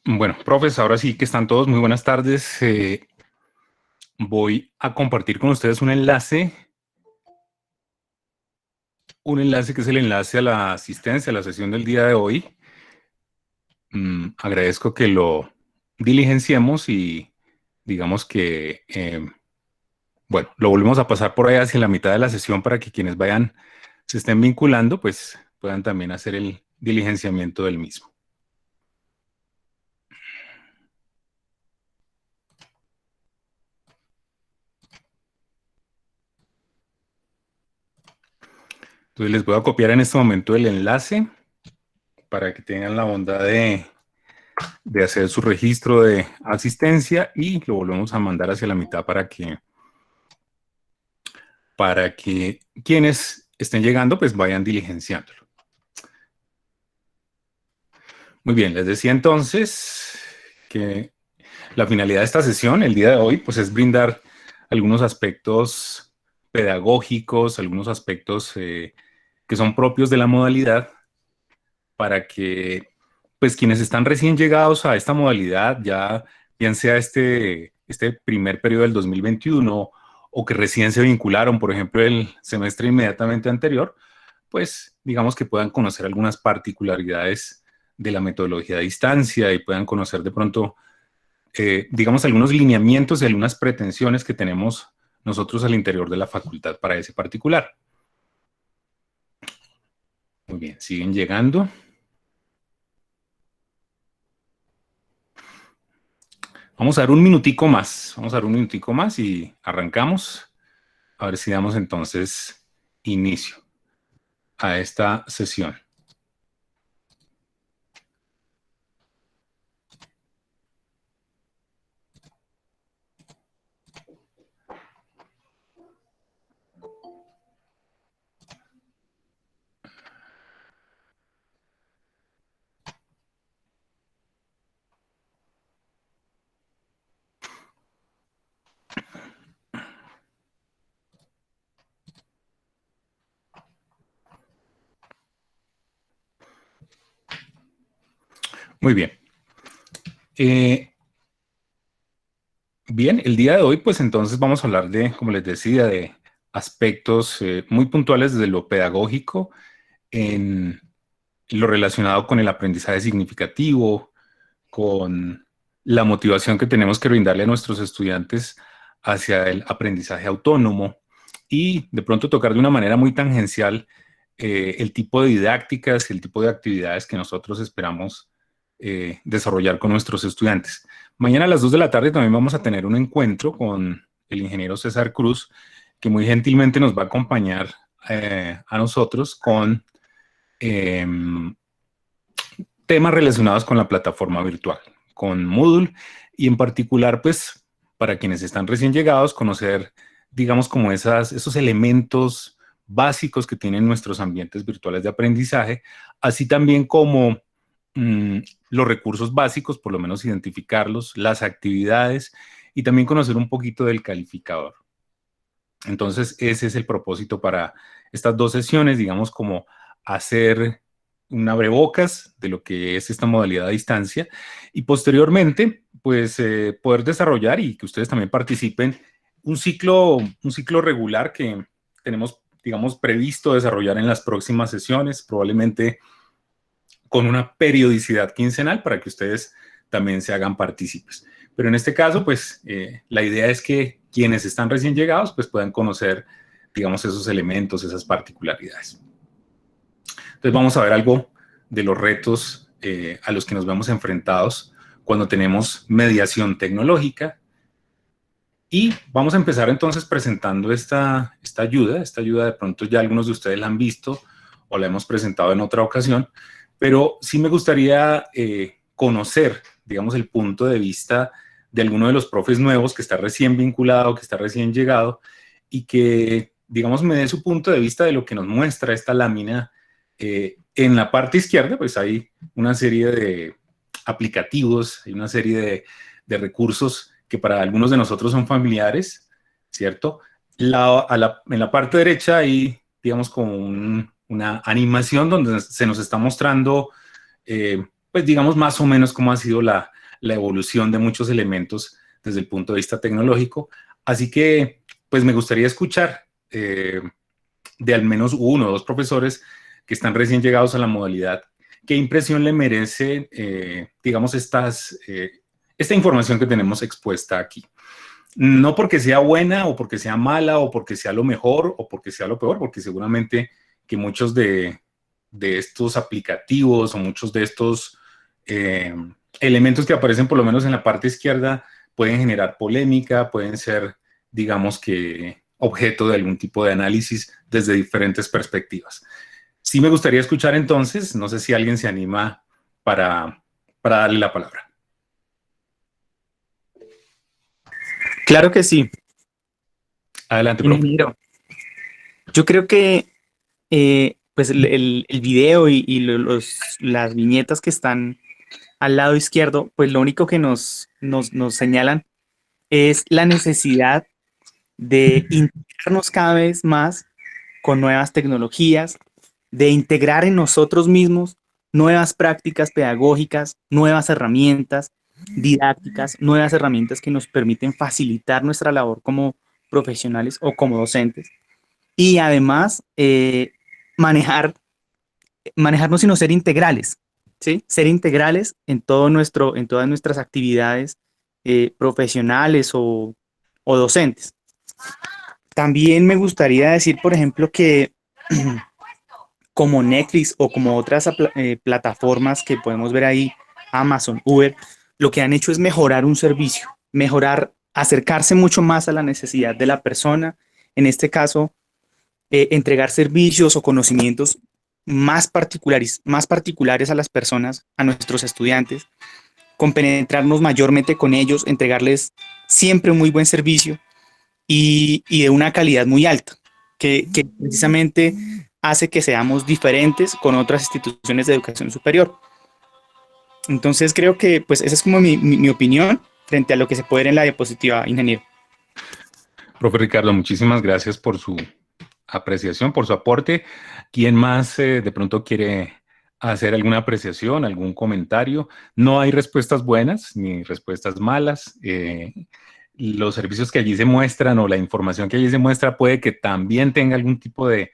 Bueno, profes, ahora sí que están todos. Muy buenas tardes. Voy a compartir con ustedes un enlace que es el enlace a la asistencia a la sesión del día de hoy. Agradezco que lo diligenciemos y digamos que, bueno, lo volvemos a pasar por ahí hacia la mitad de la sesión para que quienes vayan, se estén vinculando, pues puedan también hacer el diligenciamiento del mismo. Entonces les voy a copiar en este momento el enlace para que tengan la bondad de hacer su registro de asistencia y lo volvemos a mandar hacia la mitad para que quienes estén llegando pues vayan diligenciándolo. Muy bien, les decía entonces que la finalidad de esta sesión el día de hoy pues es brindar algunos aspectos pedagógicos, algunos aspectos que son propios de la modalidad para que pues quienes están recién llegados a esta modalidad, ya bien sea este primer periodo del 2021 o que recién se vincularon, por ejemplo, el semestre inmediatamente anterior, pues digamos que puedan conocer algunas particularidades de la metodología de distancia y puedan conocer de pronto, digamos, algunos lineamientos y algunas pretensiones que tenemos nosotros al interior de la facultad para ese particular. Muy bien, siguen llegando. Vamos a dar un minutico más, vamos a dar un minutico más y arrancamos. A ver si damos entonces inicio a esta sesión. Muy bien. Bien, el día de hoy, pues entonces vamos a hablar de, como les decía, de aspectos muy puntuales desde lo pedagógico en lo relacionado con el aprendizaje significativo, con la motivación que tenemos que brindarle a nuestros estudiantes hacia el aprendizaje autónomo y de pronto tocar de una manera muy tangencial el tipo de didácticas y el tipo de actividades que nosotros esperamos desarrollar con nuestros estudiantes. Mañana a las 2 de la tarde también vamos a tener un encuentro con el ingeniero César Cruz, que muy gentilmente nos va a acompañar a nosotros con eh, temas relacionados con la plataforma virtual, con Moodle y en particular, pues, para quienes están recién llegados, conocer, digamos, como esos elementos básicos que tienen nuestros ambientes virtuales de aprendizaje, así también como mmm, los recursos básicos, por lo menos identificarlos, las actividades y también conocer un poquito del calificador. Entonces, ese es el propósito para estas dos sesiones, digamos, como hacer un abrebocas de lo que es esta modalidad a distancia y posteriormente, pues, poder desarrollar y que ustedes también participen un ciclo regular que tenemos, digamos, previsto desarrollar en las próximas sesiones, probablemente con una periodicidad quincenal para que ustedes también se hagan partícipes. Pero en este caso, pues, la idea es que quienes están recién llegados, pues, puedan conocer, digamos, esos elementos, esas particularidades. Entonces, vamos a ver algo de los retos a los que nos vemos enfrentados cuando tenemos mediación tecnológica. Y vamos a empezar entonces presentando esta ayuda. Esta ayuda de pronto ya algunos de ustedes la han visto o la hemos presentado en otra ocasión, pero sí me gustaría conocer, digamos, el punto de vista de alguno de los profes nuevos que está recién vinculado, que está recién llegado y que, digamos, me dé su punto de vista de lo que nos muestra esta lámina. En la parte izquierda, pues hay una serie de aplicativos, hay una serie de recursos que para algunos de nosotros son familiares, ¿cierto? En la parte derecha hay, digamos, como una animación donde se nos está mostrando pues digamos más o menos cómo ha sido la evolución de muchos elementos desde el punto de vista tecnológico. Así que, pues me gustaría escuchar de al menos uno o dos profesores que están recién llegados a la modalidad. ¿Qué impresión le merece, digamos, esta información que tenemos expuesta aquí? No porque sea buena o porque sea mala o porque sea lo mejor o porque sea lo peor, porque seguramente que muchos de estos aplicativos o muchos de estos elementos que aparecen por lo menos en la parte izquierda pueden generar polémica, pueden ser, digamos que, objeto de algún tipo de análisis desde diferentes perspectivas. Sí me gustaría escuchar entonces, no sé si alguien se anima para, para darle la palabra. Claro que sí, Adelante, profe. ingeniero. Yo creo que pues el video y las viñetas que están al lado izquierdo, pues lo único que nos señalan es la necesidad de integrarnos cada vez más con nuevas tecnologías, de integrar en nosotros mismos nuevas prácticas pedagógicas, nuevas herramientas didácticas, nuevas herramientas que nos permiten facilitar nuestra labor como profesionales o como docentes. Y además, manejarnos sino ser integrales, ¿sí? Ser integrales en todas nuestras actividades profesionales o docentes. También me gustaría decir, por ejemplo, que como Netflix o como otras plataformas que podemos ver ahí, Amazon, Uber, lo que han hecho es mejorar un servicio, mejorar, acercarse mucho más a la necesidad de la persona, en este caso, entregar servicios o conocimientos más particulares a las personas, a nuestros estudiantes, compenetrarnos mayormente con ellos, entregarles siempre un muy buen servicio y de una calidad muy alta, que precisamente hace que seamos diferentes con otras instituciones de educación superior. Entonces creo que pues esa es como mi opinión frente a lo que se puede ver en la diapositiva, ingeniero. Profe Ricardo, muchísimas gracias por su apreciación, por su aporte. ¿Quién más de pronto quiere hacer alguna apreciación, algún comentario? No hay respuestas buenas ni respuestas malas. Los servicios que allí se muestran o la información que allí se muestra puede que también tenga algún tipo de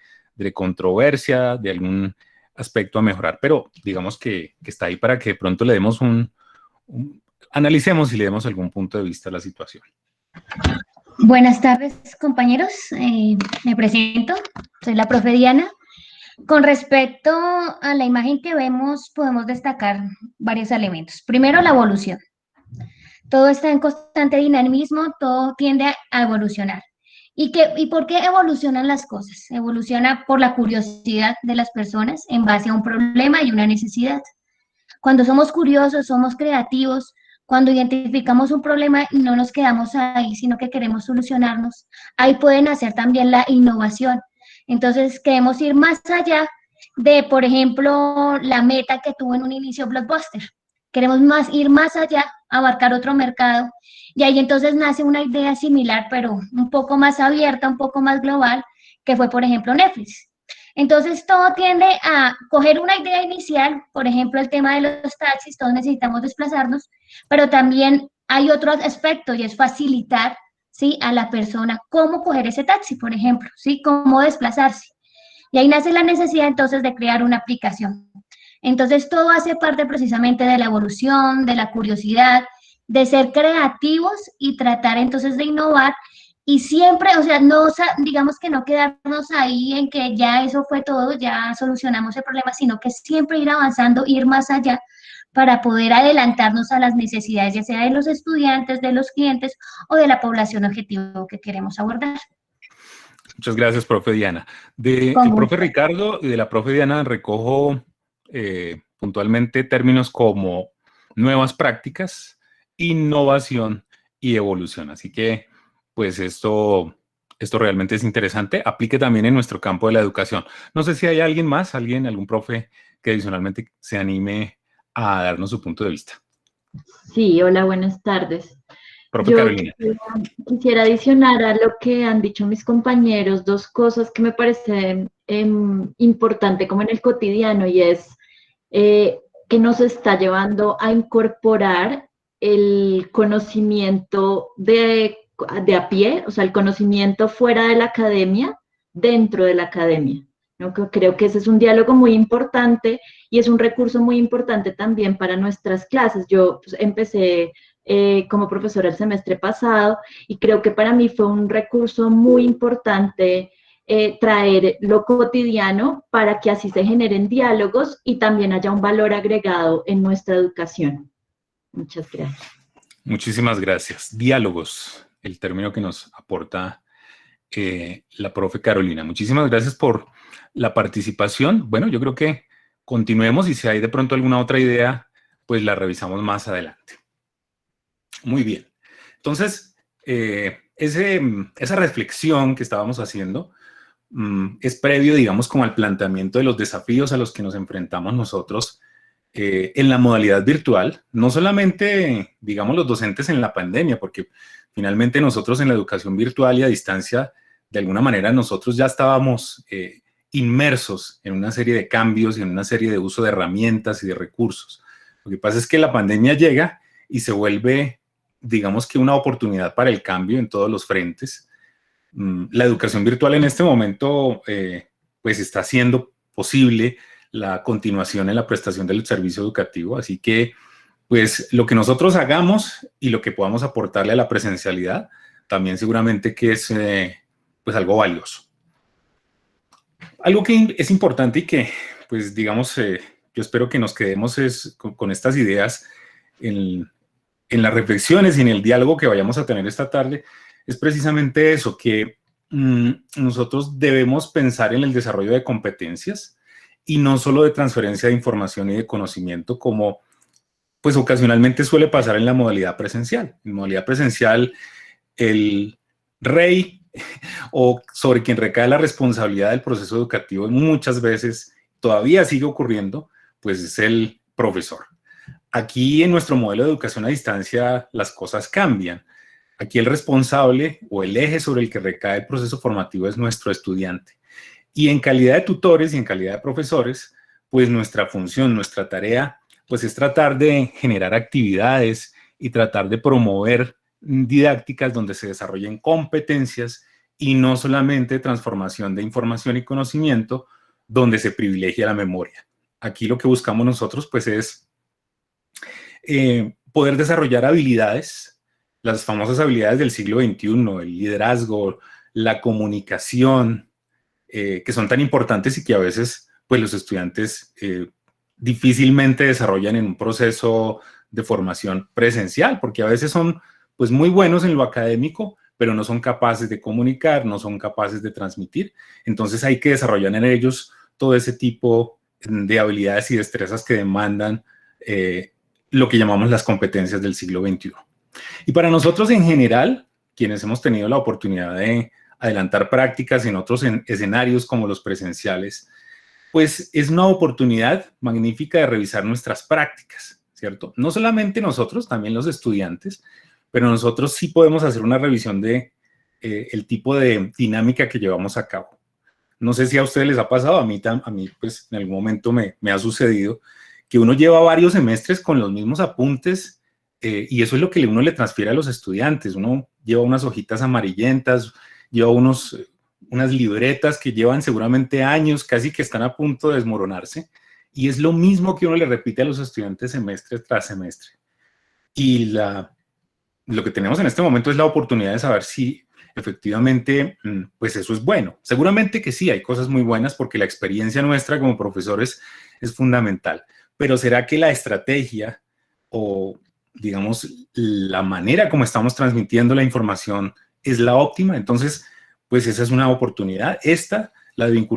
controversia, de algún aspecto a mejorar, pero digamos que está ahí para que de pronto le demos analicemos y le demos algún punto de vista a la situación. Buenas tardes, compañeros. Me presento, soy la profe Diana. Con respecto a la imagen que vemos, podemos destacar varios elementos. Primero, la evolución. Todo está en constante dinamismo, todo tiende a evolucionar. ¿Y por qué evolucionan las cosas? Evoluciona por la curiosidad de las personas en base a un problema y una necesidad. Cuando somos curiosos, somos creativos, cuando identificamos un problema y no nos quedamos ahí, sino que queremos solucionarnos, ahí puede nacer también la innovación. Entonces, queremos ir más allá de, por ejemplo, la meta que tuvo en un inicio Blockbuster. Queremos ir más allá, abarcar otro mercado, y ahí entonces nace una idea similar, pero un poco más abierta, un poco más global, que fue, por ejemplo, Netflix. Entonces, todo tiende a coger una idea inicial, por ejemplo, el tema de los taxis, todos necesitamos desplazarnos, pero también hay otro aspecto y es facilitar, ¿sí?, a la persona cómo coger ese taxi, por ejemplo, ¿sí?, cómo desplazarse. Y ahí nace la necesidad entonces de crear una aplicación. Entonces, todo hace parte precisamente de la evolución, de la curiosidad, de ser creativos y tratar entonces de innovar y siempre, o sea, no, digamos que no quedarnos ahí en que ya eso fue todo, ya solucionamos el problema, sino que siempre ir avanzando, ir más allá para poder adelantarnos a las necesidades, ya sea de los estudiantes, de los clientes o de la población objetivo que queremos abordar. Muchas gracias, profe Diana. Del profe Ricardo y de la profe Diana recojo puntualmente términos como nuevas prácticas, innovación y evolución. Así que, pues esto realmente es interesante. Aplique también en nuestro campo de la educación. No sé si hay alguien más, algún profe que adicionalmente se anime a darnos su punto de vista. Sí, hola, buenas tardes. Profe Yo Carolina. quisiera adicionar a lo que han dicho mis compañeros dos cosas que me parecen importante como en el cotidiano y es que nos está llevando a incorporar el conocimiento de a pie, o sea, el conocimiento fuera de la academia, dentro de la academia, ¿no? Creo que ese es un diálogo muy importante y es un recurso muy importante también para nuestras clases. Yo pues, empecé como profesora el semestre pasado y creo que para mí fue un recurso muy importante traer lo cotidiano para que así se generen diálogos y también haya un valor agregado en nuestra educación. Muchas gracias. Muchísimas gracias. Diálogos, el término que nos aporta la profe Carolina. Muchísimas gracias por la participación. Bueno, yo creo que continuemos y si hay de pronto alguna otra idea, pues la revisamos más adelante. Muy bien. Entonces, esa reflexión que estábamos haciendo es previo, digamos, como al planteamiento de los desafíos a los que nos enfrentamos nosotros en la modalidad virtual, no solamente, digamos, los docentes en la pandemia, porque finalmente nosotros en la educación virtual y a distancia, de alguna manera nosotros ya estábamos inmersos en una serie de cambios y en una serie de uso de herramientas y de recursos. Lo que pasa es que la pandemia llega y se vuelve, digamos que una oportunidad para el cambio en todos los frentes. La educación virtual en este momento pues está haciendo posible la continuación en la prestación del servicio educativo, así que pues lo que nosotros hagamos y lo que podamos aportarle a la presencialidad también seguramente que es pues algo valioso. Algo que es importante y que pues digamos yo espero que nos quedemos con estas ideas en las reflexiones y en el diálogo que vayamos a tener esta tarde, es precisamente eso, que nosotros debemos pensar en el desarrollo de competencias y no solo de transferencia de información y de conocimiento como pues ocasionalmente suele pasar en la modalidad presencial. En modalidad presencial, el rey o sobre quien recae la responsabilidad del proceso educativo muchas veces todavía sigue ocurriendo, pues es el profesor. Aquí en nuestro modelo de educación a distancia las cosas cambian. Aquí el responsable o el eje sobre el que recae el proceso formativo es nuestro estudiante. Y en calidad de tutores y en calidad de profesores, pues nuestra función, nuestra tarea, pues es tratar de generar actividades y tratar de promover didácticas donde se desarrollen competencias y no solamente transformación de información y conocimiento donde se privilegia la memoria. Aquí lo que buscamos nosotros pues es poder desarrollar habilidades, las famosas habilidades del siglo XXI, el liderazgo, la comunicación, que son tan importantes y que a veces pues, los estudiantes difícilmente desarrollan en un proceso de formación presencial, porque a veces son pues, muy buenos en lo académico, pero no son capaces de comunicar, no son capaces de transmitir. Entonces hay que desarrollar en ellos todo ese tipo de habilidades y destrezas que demandan lo que llamamos las competencias del siglo XXI. Y para nosotros en general, quienes hemos tenido la oportunidad de adelantar prácticas en otros escenarios como los presenciales, pues es una oportunidad magnífica de revisar nuestras prácticas, ¿cierto? No solamente nosotros, también los estudiantes, pero nosotros sí podemos hacer una revisión de el tipo de dinámica que llevamos a cabo. No sé si a ustedes les ha pasado, a mí pues en algún momento me ha sucedido, que uno lleva varios semestres con los mismos apuntes y eso es lo que uno le transfiere a los estudiantes. Uno lleva unas hojitas amarillentas, lleva unas libretas que llevan seguramente años, casi que están a punto de desmoronarse, y es lo mismo que uno le repite a los estudiantes semestre tras semestre. Y lo que tenemos en este momento es la oportunidad de saber si efectivamente, pues eso es bueno. Seguramente que sí, hay cosas muy buenas porque la experiencia nuestra como profesores es fundamental, pero ¿será que la estrategia o, digamos, la manera como estamos transmitiendo la información es la óptima? Entonces, pues esa es una oportunidad. La de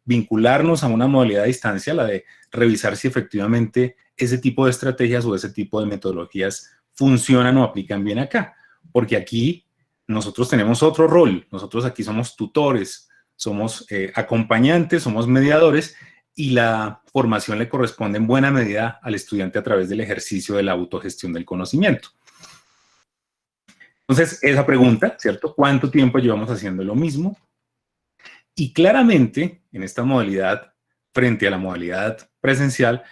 vincularnos a una modalidad a distancia, la de revisar si efectivamente ese tipo de estrategias o ese tipo de metodologías funcionan o aplican bien acá. Porque aquí nosotros tenemos otro rol. Nosotros aquí somos tutores, somos acompañantes, somos mediadores y la formación le corresponde en buena medida al estudiante a través del ejercicio de la autogestión del conocimiento. Entonces, esa pregunta, ¿cierto? ¿Cuánto tiempo llevamos haciendo lo mismo? Y claramente, en esta modalidad, frente a la modalidad presencial,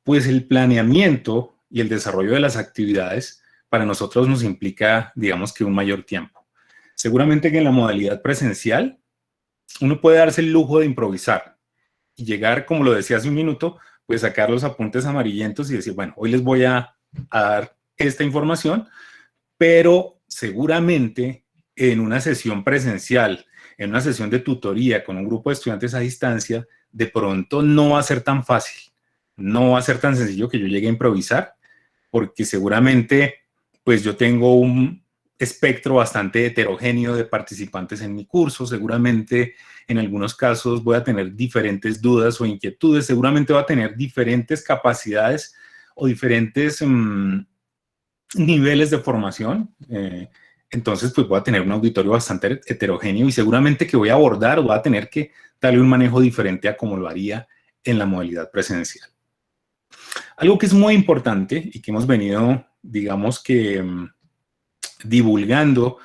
pues el planeamiento y el desarrollo de las actividades para nosotros nos implica, digamos que un mayor tiempo. Seguramente que en la modalidad presencial uno puede darse el lujo de improvisar y llegar, como lo decía hace un minuto, pues sacar los apuntes amarillentos y decir, bueno, hoy les voy a dar esta información, pero seguramente en una sesión presencial, en una sesión de tutoría con un grupo de estudiantes a distancia, de pronto no va a ser tan fácil, no va a ser tan sencillo que yo llegue a improvisar, porque seguramente pues yo tengo un espectro bastante heterogéneo de participantes en mi curso, seguramente en algunos casos voy a tener diferentes dudas o inquietudes, seguramente voy a tener diferentes capacidades o diferentes niveles de formación, entonces pues voy a tener un auditorio bastante heterogéneo y seguramente que voy a abordar o voy a tener que darle un manejo diferente a como lo haría en la modalidad presencial. Algo que es muy importante y que hemos venido, digamos que divulgando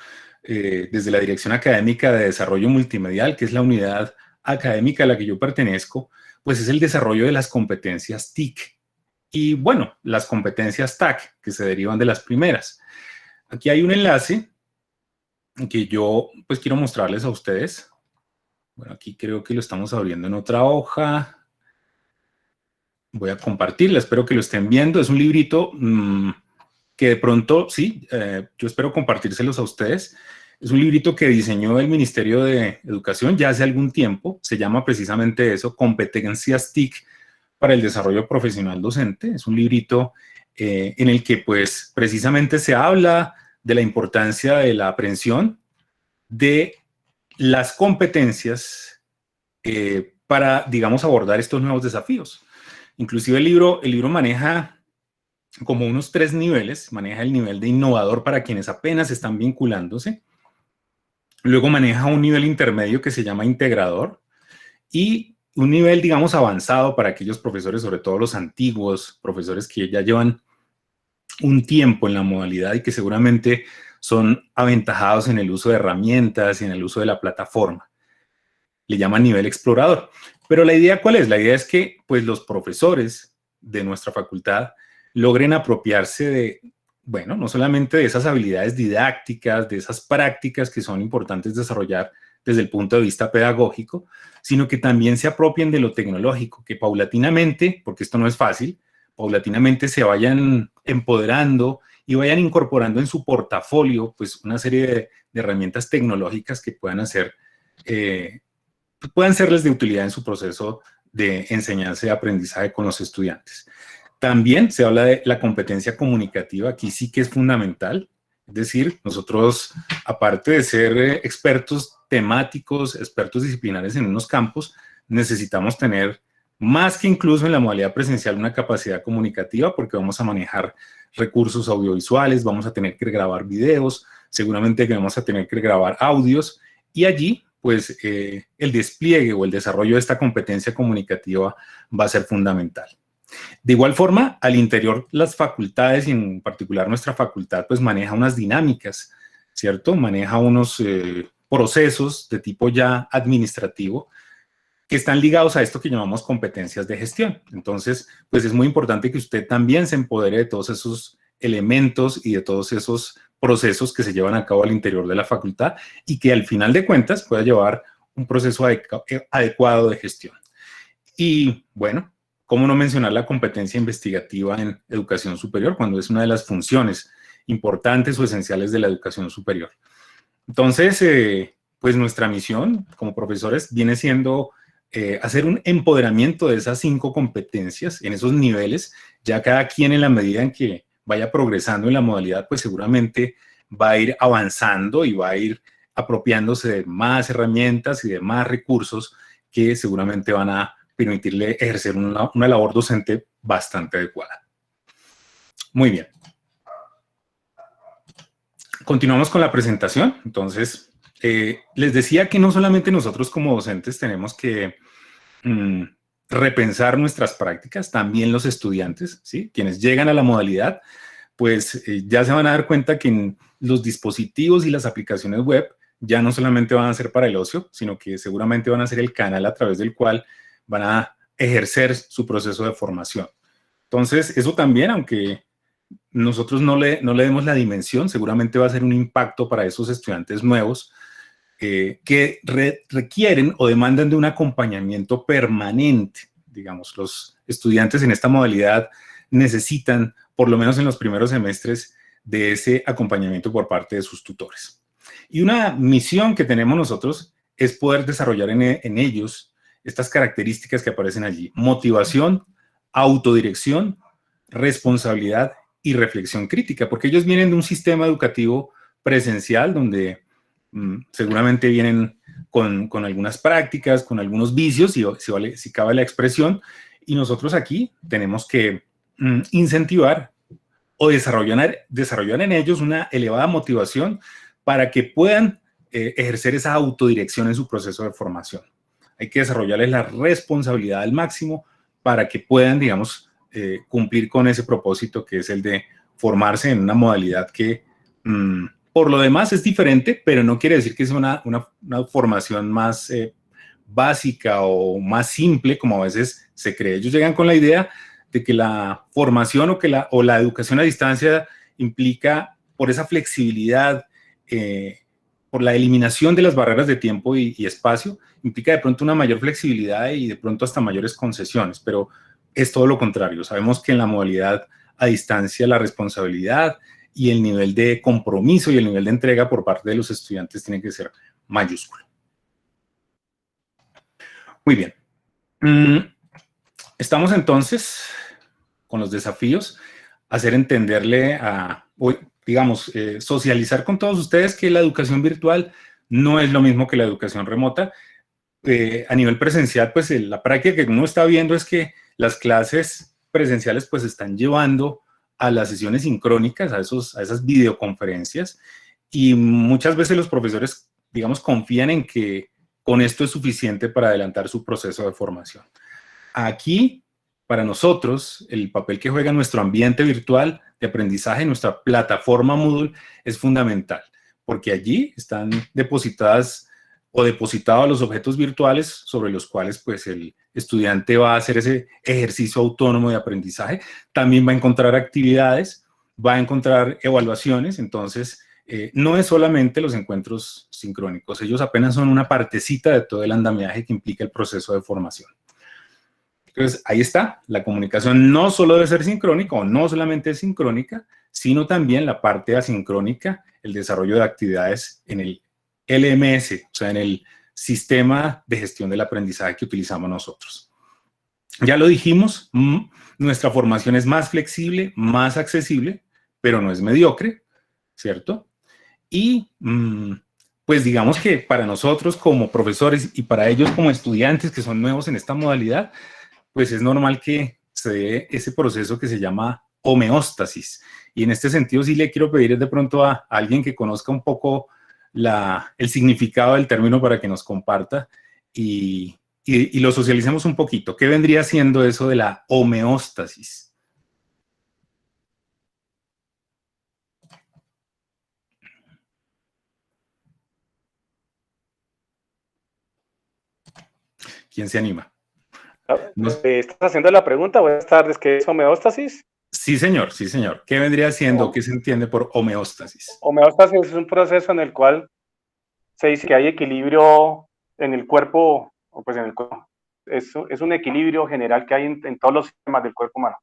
desde la Dirección Académica de Desarrollo Multimedial, que es la unidad académica a la que yo pertenezco, pues es el desarrollo de las competencias TIC. Y bueno, las competencias TAC, que se derivan de las primeras. Aquí hay un enlace que yo pues quiero mostrarles a ustedes. Bueno, aquí creo que lo estamos abriendo en otra hoja. Voy a compartirla, espero que lo estén viendo. Es un librito que de pronto, sí, yo espero compartírselos a ustedes. Es un librito que diseñó el Ministerio de Educación ya hace algún tiempo. Se llama precisamente eso, Competencias TIC para el Desarrollo Profesional Docente. Es un librito en el que pues precisamente se habla de la importancia de la aprehensión de las competencias para, digamos, abordar estos nuevos desafíos. Inclusive el libro maneja como unos 3 niveles, maneja el nivel de innovador para quienes apenas están vinculándose, luego maneja un nivel intermedio que se llama integrador y un nivel, digamos, avanzado para aquellos profesores, sobre todo los antiguos profesores que ya llevan un tiempo en la modalidad y que seguramente son aventajados en el uso de herramientas y en el uso de la plataforma. Le llaman nivel explorador. Pero la idea, ¿cuál es? La idea es que pues, los profesores de nuestra facultad logren apropiarse de, bueno, no solamente de esas habilidades didácticas, de esas prácticas que son importantes desarrollar desde el punto de vista pedagógico, sino que también se apropien de lo tecnológico, que paulatinamente, porque esto no es fácil, paulatinamente se vayan empoderando y vayan incorporando en su portafolio pues una serie de herramientas tecnológicas que puedan hacer, puedan serles de utilidad en su proceso de enseñanza y aprendizaje con los estudiantes. También se habla de la competencia comunicativa, aquí sí que es fundamental, es decir, nosotros, aparte de ser expertos temáticos, expertos disciplinares en unos campos, necesitamos tener más que incluso en la modalidad presencial una capacidad comunicativa porque vamos a manejar recursos audiovisuales, vamos a tener que grabar videos, seguramente que vamos a tener que grabar audios y allí pues el despliegue o el desarrollo de esta competencia comunicativa va a ser fundamental. De igual forma, al interior las facultades y en particular nuestra facultad pues maneja unas dinámicas, ¿cierto? Maneja unos procesos de tipo ya administrativo que están ligados a esto que llamamos competencias de gestión. Entonces, pues es muy importante que usted también se empodere de todos esos elementos y de todos esos procesos que se llevan a cabo al interior de la facultad y que al final de cuentas pueda llevar un proceso adecuado de gestión. Y bueno, ¿cómo no mencionar la competencia investigativa en educación superior cuando es una de las funciones importantes o esenciales de la educación superior? Entonces, pues nuestra misión como profesores viene siendo hacer un empoderamiento de esas 5 competencias en esos niveles, ya cada quien en la medida en que vaya progresando en la modalidad, pues seguramente va a ir avanzando y va a ir apropiándose de más herramientas y de más recursos que seguramente van a permitirle ejercer una labor docente bastante adecuada. Muy bien. Continuamos con la presentación. Entonces, les decía que no solamente nosotros como docentes tenemos que repensar nuestras prácticas, también los estudiantes, ¿sí? Quienes llegan a la modalidad, pues ya se van a dar cuenta que los dispositivos y las aplicaciones web ya no solamente van a ser para el ocio, sino que seguramente van a ser el canal a través del cual van a ejercer su proceso de formación. Entonces, eso también, aunque nosotros no le demos la dimensión, seguramente va a ser un impacto para esos estudiantes nuevos que requieren o demandan de un acompañamiento permanente. Digamos, los estudiantes en esta modalidad necesitan, por lo menos en los primeros semestres, de ese acompañamiento por parte de sus tutores. Y una misión que tenemos nosotros es poder desarrollar en ellos estas características que aparecen allí: motivación, autodirección, responsabilidad y reflexión crítica, porque ellos vienen de un sistema educativo presencial donde seguramente vienen con algunas prácticas, con algunos vicios, si cabe la expresión, y nosotros aquí tenemos que incentivar o desarrollar en ellos una elevada motivación para que puedan ejercer esa autodirección en su proceso de formación. Hay que desarrollarles la responsabilidad al máximo para que puedan, digamos, cumplir con ese propósito que es el de formarse en una modalidad que por lo demás es diferente, pero no quiere decir que sea una formación más básica o más simple como a veces se cree. Ellos llegan con la idea de que la formación o la educación a distancia implica, por esa flexibilidad, por la eliminación de las barreras de tiempo y espacio, implica de pronto una mayor flexibilidad y de pronto hasta mayores concesiones, pero es todo lo contrario. Sabemos que en la modalidad a distancia la responsabilidad y el nivel de compromiso y el nivel de entrega por parte de los estudiantes tiene que ser mayúsculo. Muy bien. Estamos entonces con los desafíos, hacer entenderle digamos, socializar con todos ustedes que la educación virtual no es lo mismo que la educación remota. A nivel presencial, pues la práctica que uno está viendo es que las clases presenciales pues están llevando a las sesiones sincrónicas, a esas videoconferencias, y muchas veces los profesores, digamos, confían en que con esto es suficiente para adelantar su proceso de formación. Aquí, para nosotros, el papel que juega nuestro ambiente virtual de aprendizaje, nuestra plataforma Moodle, es fundamental, porque allí están depositados los objetos virtuales sobre los cuales pues, el estudiante va a hacer ese ejercicio autónomo de aprendizaje. También va a encontrar actividades, va a encontrar evaluaciones. Entonces, no es solamente los encuentros sincrónicos, ellos apenas son una partecita de todo el andamiaje que implica el proceso de formación. Entonces, ahí está, la comunicación no solo debe ser sincrónica o no solamente es sincrónica, sino también la parte asincrónica, el desarrollo de actividades en el LMS, o sea, en el sistema de gestión del aprendizaje que utilizamos nosotros. Ya lo dijimos, nuestra formación es más flexible, más accesible, pero no es mediocre, ¿cierto? Y pues digamos que para nosotros como profesores y para ellos como estudiantes que son nuevos en esta modalidad, pues es normal que se dé ese proceso que se llama homeostasis. Y en este sentido sí le quiero pedir de pronto a alguien que conozca un poco el significado del término para que nos comparta y lo socialicemos un poquito. ¿Qué vendría siendo eso de la homeostasis? ¿Quién se anima? ¿Estás haciendo la pregunta? Buenas tardes, ¿qué es homeostasis? Sí, señor, sí, señor. ¿Qué vendría siendo? ¿Qué se entiende por homeostasis? Homeostasis es un proceso en el cual se dice que hay equilibrio en el cuerpo, o pues en el cuerpo. Es un equilibrio general que hay en todos los sistemas del cuerpo humano.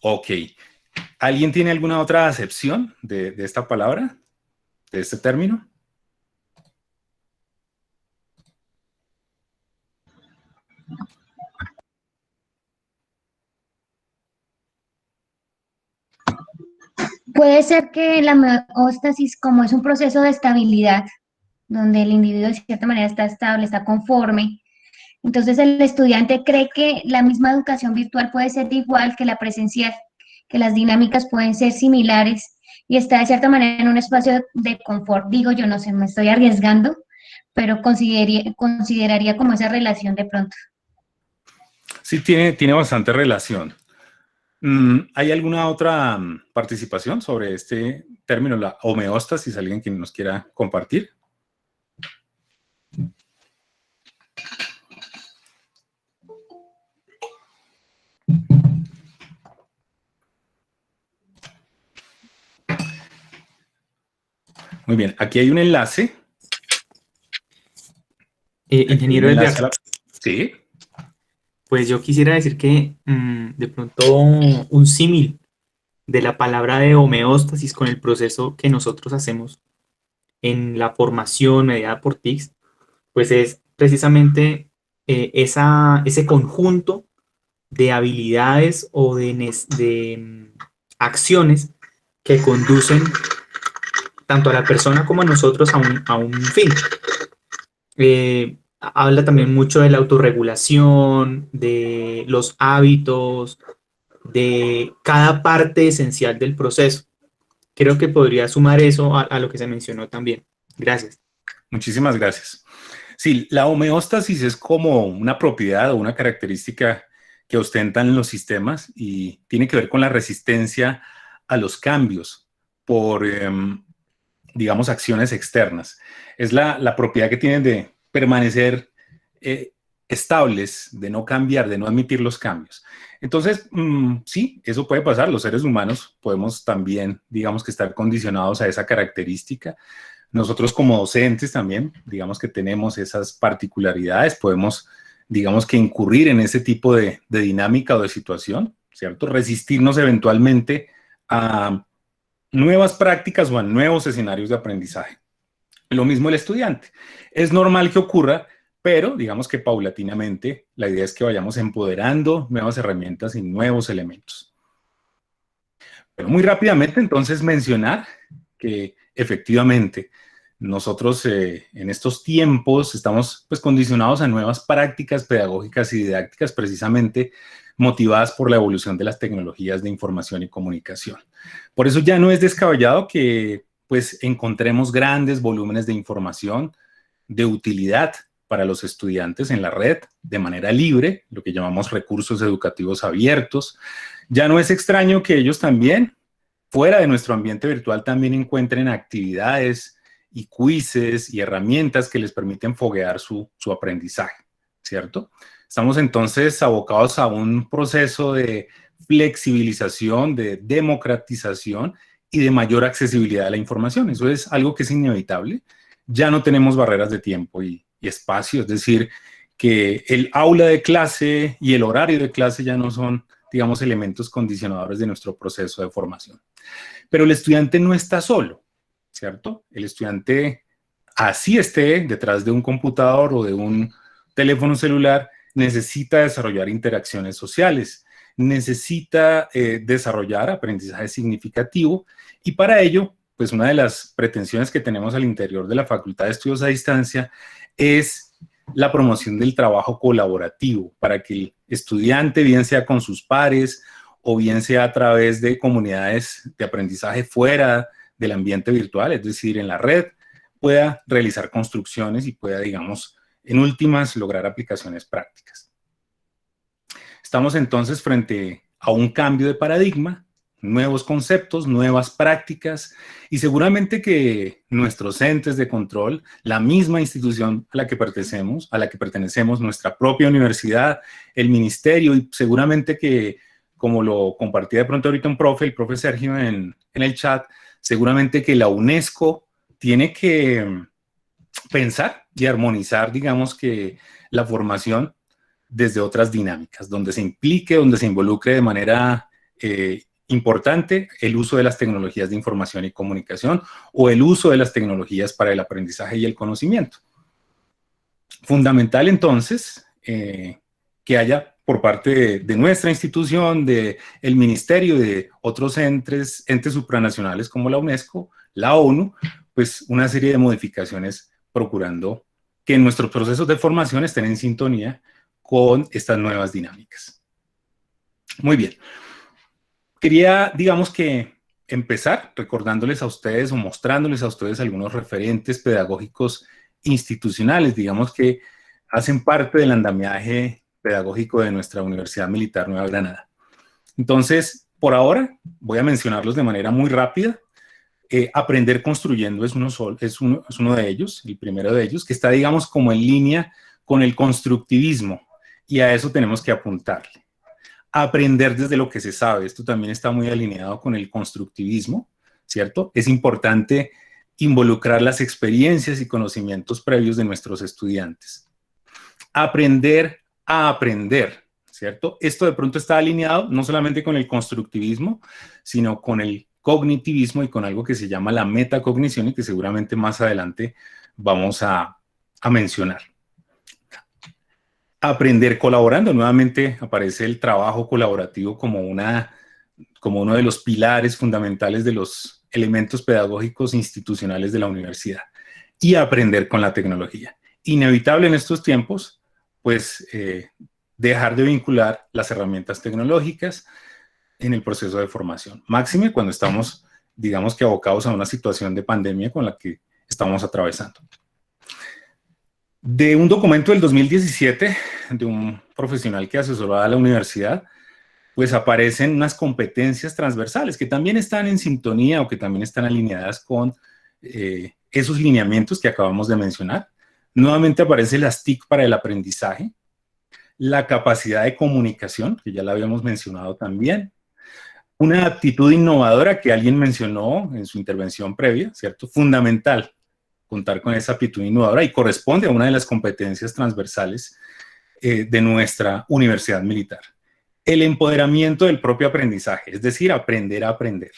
Ok. ¿Alguien tiene alguna otra acepción de esta palabra, de este término? Puede ser que la homeostasis, como es un proceso de estabilidad, donde el individuo de cierta manera está estable, está conforme, entonces el estudiante cree que la misma educación virtual puede ser igual que la presencial, que las dinámicas pueden ser similares y está de cierta manera en un espacio de confort. Digo yo, no sé, me estoy arriesgando, pero consideraría como esa relación de pronto. Sí, tiene bastante relación. ¿Hay alguna otra participación sobre este término, la homeostasis? ¿Alguien que nos quiera compartir? Muy bien, aquí hay un enlace. Ingeniero Edgar, Sí. pues yo quisiera decir que de pronto un símil de la palabra de homeostasis con el proceso que nosotros hacemos en la formación mediada por TICS, pues es precisamente ese conjunto de habilidades o de acciones que conducen tanto a la persona como a nosotros a un fin. Habla también mucho de la autorregulación, de los hábitos, de cada parte esencial del proceso. Creo que podría sumar eso a lo que se mencionó también. Gracias. Muchísimas gracias. Sí, la homeostasis es como una propiedad o una característica que ostentan los sistemas y tiene que ver con la resistencia a los cambios por, digamos, acciones externas. Es la propiedad que tienen de permanecer estables, de no cambiar, de no admitir los cambios. Entonces, sí, eso puede pasar. Los seres humanos podemos también, digamos, que estar condicionados a esa característica. Nosotros como docentes también, digamos que tenemos esas particularidades, podemos, digamos que incurrir en ese tipo de dinámica o de situación, ¿cierto? Resistirnos eventualmente a nuevas prácticas o a nuevos escenarios de aprendizaje. Lo mismo el estudiante. Es normal que ocurra, pero digamos que paulatinamente la idea es que vayamos empoderando nuevas herramientas y nuevos elementos. Pero muy rápidamente entonces mencionar que efectivamente nosotros en estos tiempos estamos pues condicionados a nuevas prácticas pedagógicas y didácticas precisamente motivadas por la evolución de las tecnologías de información y comunicación. Por eso ya no es descabellado que pues encontremos grandes volúmenes de información de utilidad para los estudiantes en la red de manera libre, lo que llamamos recursos educativos abiertos. Ya no es extraño que ellos también, fuera de nuestro ambiente virtual, también encuentren actividades y quizzes y herramientas que les permiten foguear su aprendizaje, ¿cierto? Estamos entonces abocados a un proceso de flexibilización, de democratización y de mayor accesibilidad a la información. Eso es algo que es inevitable. Ya no tenemos barreras de tiempo y espacio, es decir, que el aula de clase y el horario de clase ya no son, digamos, elementos condicionadores de nuestro proceso de formación. Pero el estudiante no está solo, ¿cierto? El estudiante, así esté detrás de un computador o de un teléfono celular, necesita desarrollar interacciones sociales, necesita desarrollar aprendizaje significativo y para ello, pues una de las pretensiones que tenemos al interior de la Facultad de Estudios a Distancia es la promoción del trabajo colaborativo para que el estudiante, bien sea con sus pares o bien sea a través de comunidades de aprendizaje fuera del ambiente virtual, es decir, en la red, pueda realizar construcciones y pueda, digamos, en últimas, lograr aplicaciones prácticas. Estamos entonces frente a un cambio de paradigma, nuevos conceptos, nuevas prácticas y seguramente que nuestros entes de control, la misma institución a la que pertenecemos, nuestra propia universidad, el ministerio y seguramente que, como lo compartía de pronto ahorita el profe Sergio en el chat, seguramente que la UNESCO tiene que pensar y armonizar, digamos que la formación desde otras dinámicas, donde se implique, donde se involucre de manera importante el uso de las tecnologías de información y comunicación o el uso de las tecnologías para el aprendizaje y el conocimiento. Fundamental entonces que haya por parte de nuestra institución, del ministerio y de otros entes supranacionales como la UNESCO, la ONU, pues una serie de modificaciones procurando que nuestros procesos de formación estén en sintonía con estas nuevas dinámicas. Muy bien. Quería, digamos que, empezar recordándoles a ustedes o mostrándoles a ustedes algunos referentes pedagógicos institucionales, digamos que hacen parte del andamiaje pedagógico de nuestra Universidad Militar Nueva Granada. Entonces, por ahora, voy a mencionarlos de manera muy rápida. Aprender construyendo es uno de ellos, el primero de ellos, que está, digamos, como en línea con el constructivismo, y a eso tenemos que apuntarle. Aprender desde lo que se sabe, esto también está muy alineado con el constructivismo, ¿cierto? Es importante involucrar las experiencias y conocimientos previos de nuestros estudiantes. Aprender a aprender, ¿cierto? Esto de pronto está alineado no solamente con el constructivismo, sino con el cognitivismo y con algo que se llama la metacognición y que seguramente más adelante vamos a mencionar. Aprender colaborando, nuevamente aparece el trabajo colaborativo como uno de los pilares fundamentales de los elementos pedagógicos institucionales de la universidad. Y aprender con la tecnología. Inevitable en estos tiempos, pues dejar de vincular las herramientas tecnológicas en el proceso de formación. Máxime cuando estamos, digamos que abocados a una situación de pandemia con la que estamos atravesando. De un documento del 2017, de un profesional que asesoró a la universidad, pues aparecen unas competencias transversales que también están en sintonía o que también están alineadas con esos lineamientos que acabamos de mencionar. Nuevamente aparece las TIC para el aprendizaje, la capacidad de comunicación, que ya la habíamos mencionado también, una aptitud innovadora que alguien mencionó en su intervención previa, ¿cierto? Fundamental contar con esa aptitud innovadora y corresponde a una de las competencias transversales de nuestra universidad militar. El empoderamiento del propio aprendizaje, es decir, aprender a aprender.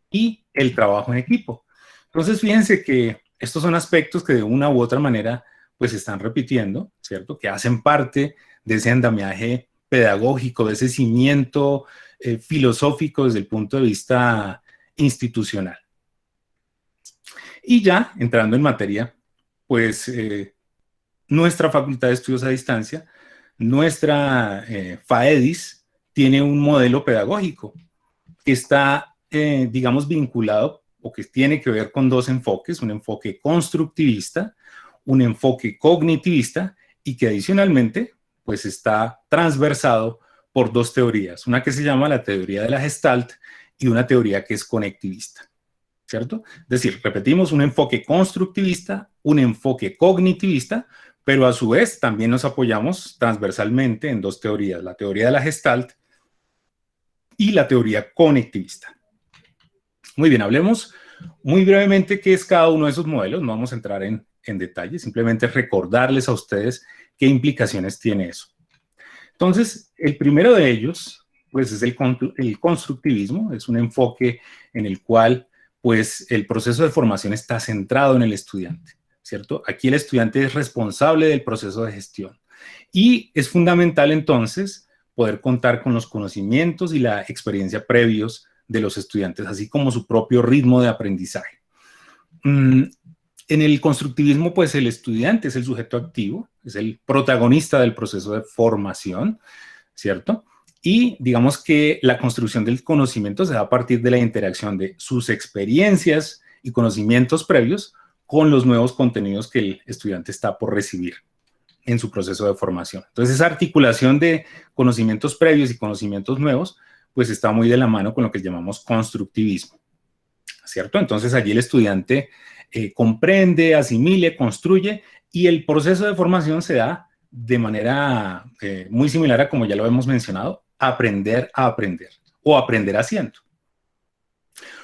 Y el trabajo en equipo. Entonces, fíjense que estos son aspectos que de una u otra manera pues se están repitiendo, ¿cierto? Que hacen parte de ese andamiaje pedagógico, de ese cimiento filosófico desde el punto de vista institucional. Y ya, entrando en materia, pues nuestra Facultad de Estudios a Distancia, nuestra FAEDIS, tiene un modelo pedagógico que está, digamos, vinculado o que tiene que ver con dos enfoques, un enfoque constructivista, un enfoque cognitivista y que adicionalmente, pues está transversado por dos teorías, una que se llama la teoría de la Gestalt y una teoría que es conectivista. ¿Cierto? Es decir, repetimos, un enfoque constructivista, un enfoque cognitivista, pero a su vez también nos apoyamos transversalmente en dos teorías, la teoría de la Gestalt y la teoría conectivista. Muy bien, hablemos muy brevemente qué es cada uno de esos modelos, no vamos a entrar en detalle, simplemente recordarles a ustedes qué implicaciones tiene eso. Entonces, el primero de ellos, pues es el constructivismo, es un enfoque en el cual pues el proceso de formación está centrado en el estudiante, ¿cierto? Aquí el estudiante es responsable del proceso de gestión y es fundamental entonces poder contar con los conocimientos y la experiencia previos de los estudiantes, así como su propio ritmo de aprendizaje. En el constructivismo, pues el estudiante es el sujeto activo, es el protagonista del proceso de formación, ¿cierto? Y digamos que la construcción del conocimiento se da a partir de la interacción de sus experiencias y conocimientos previos con los nuevos contenidos que el estudiante está por recibir en su proceso de formación. Entonces, esa articulación de conocimientos previos y conocimientos nuevos, pues está muy de la mano con lo que llamamos constructivismo, ¿cierto? Entonces, allí el estudiante comprende, asimile, construye y el proceso de formación se da de manera muy similar a como ya lo hemos mencionado, aprender a aprender o aprender haciendo.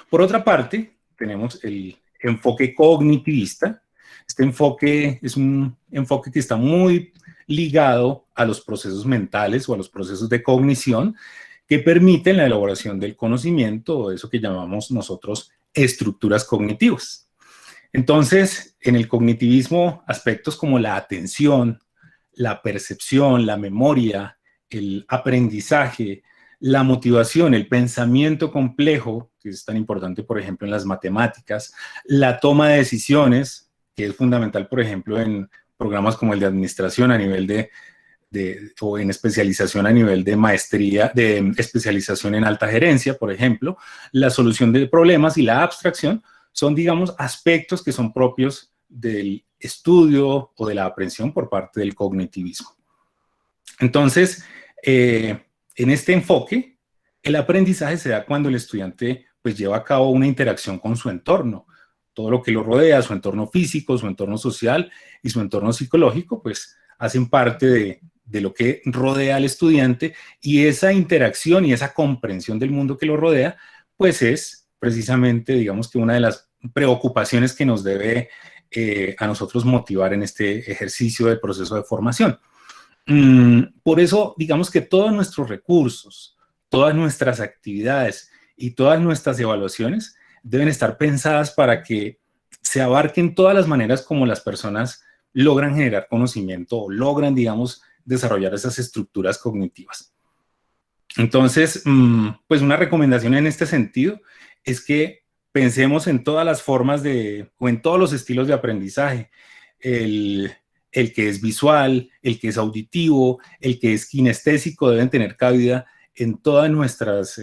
Por otra parte, tenemos el enfoque cognitivista. Este enfoque es un enfoque que está muy ligado a los procesos mentales o a los procesos de cognición que permiten la elaboración del conocimiento o eso que llamamos nosotros estructuras cognitivas. Entonces, en el cognitivismo, aspectos como la atención, la percepción, la memoria, el aprendizaje, la motivación, el pensamiento complejo, que es tan importante, por ejemplo, en las matemáticas, la toma de decisiones, que es fundamental, por ejemplo, en programas como el de administración a nivel o en especialización a nivel de maestría, de especialización en alta gerencia, por ejemplo, la solución de problemas y la abstracción son, digamos, aspectos que son propios del estudio o de la aprehensión por parte del cognitivismo. Entonces, en este enfoque, el aprendizaje se da cuando el estudiante pues lleva a cabo una interacción con su entorno, todo lo que lo rodea, su entorno físico, su entorno social y su entorno psicológico, pues hacen parte de lo que rodea al estudiante y esa interacción y esa comprensión del mundo que lo rodea, pues es precisamente, digamos que una de las preocupaciones que nos debe a nosotros motivar en este ejercicio del proceso de formación. Por eso, digamos que todos nuestros recursos, todas nuestras actividades y todas nuestras evaluaciones deben estar pensadas para que se abarquen todas las maneras como las personas logran generar conocimiento o logran, digamos, desarrollar esas estructuras cognitivas. Entonces, pues una recomendación en este sentido es que pensemos en todas las formas o en todos los estilos de aprendizaje. El que es visual, el que es auditivo, el que es kinestésico deben tener cabida en todas nuestras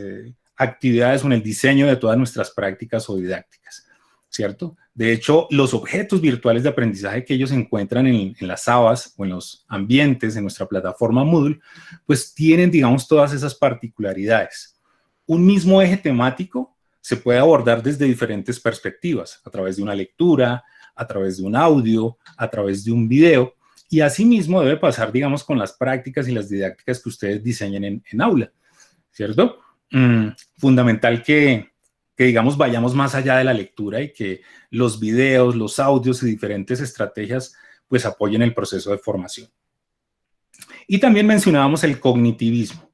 actividades o en el diseño de todas nuestras prácticas o didácticas, ¿cierto? De hecho, los objetos virtuales de aprendizaje que ellos encuentran en las aulas o en los ambientes, en nuestra plataforma Moodle, pues tienen, digamos, todas esas particularidades. Un mismo eje temático se puede abordar desde diferentes perspectivas, a través de una lectura, a través de un audio, a través de un video, y asimismo debe pasar, digamos, con las prácticas y las didácticas que ustedes diseñen en aula, ¿cierto? Fundamental que, digamos, vayamos más allá de la lectura y que los videos, los audios y diferentes estrategias, pues, apoyen el proceso de formación. Y también mencionábamos el cognitivismo,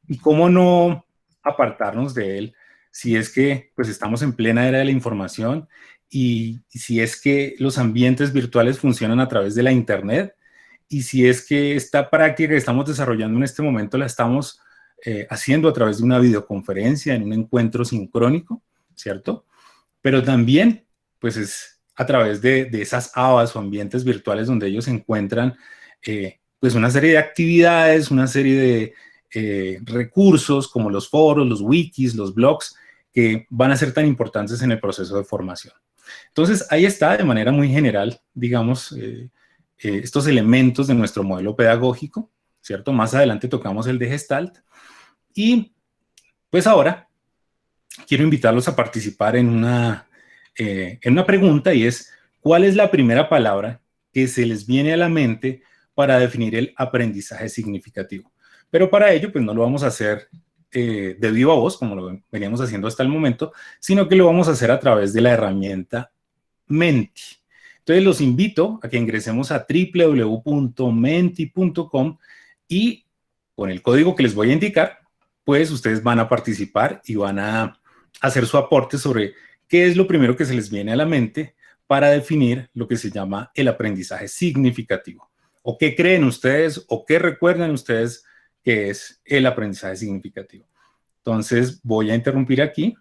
y cómo no apartarnos de él si es que, pues, estamos en plena era de la información y si es que los ambientes virtuales funcionan a través de la Internet y si es que esta práctica que estamos desarrollando en este momento la estamos haciendo a través de una videoconferencia, en un encuentro sincrónico, ¿cierto? Pero también, pues es a través de esas aulas o ambientes virtuales donde ellos encuentran, pues una serie de actividades, una serie de recursos como los foros, los wikis, los blogs, que van a ser tan importantes en el proceso de formación. Entonces, ahí está, de manera muy general, digamos, estos elementos de nuestro modelo pedagógico, ¿cierto? Más adelante tocamos el de Gestalt. Y, pues ahora, quiero invitarlos a participar en una pregunta, y es, ¿cuál es la primera palabra que se les viene a la mente para definir el aprendizaje significativo? Pero para ello, pues no lo vamos a hacer de viva voz, como lo veníamos haciendo hasta el momento, sino que lo vamos a hacer a través de la herramienta Menti. Entonces los invito a que ingresemos a www.menti.com y con el código que les voy a indicar, pues ustedes van a participar y van a hacer su aporte sobre qué es lo primero que se les viene a la mente para definir lo que se llama el aprendizaje significativo. ¿O qué creen ustedes o qué recuerdan ustedes que es el aprendizaje significativo? Entonces voy a interrumpir aquí,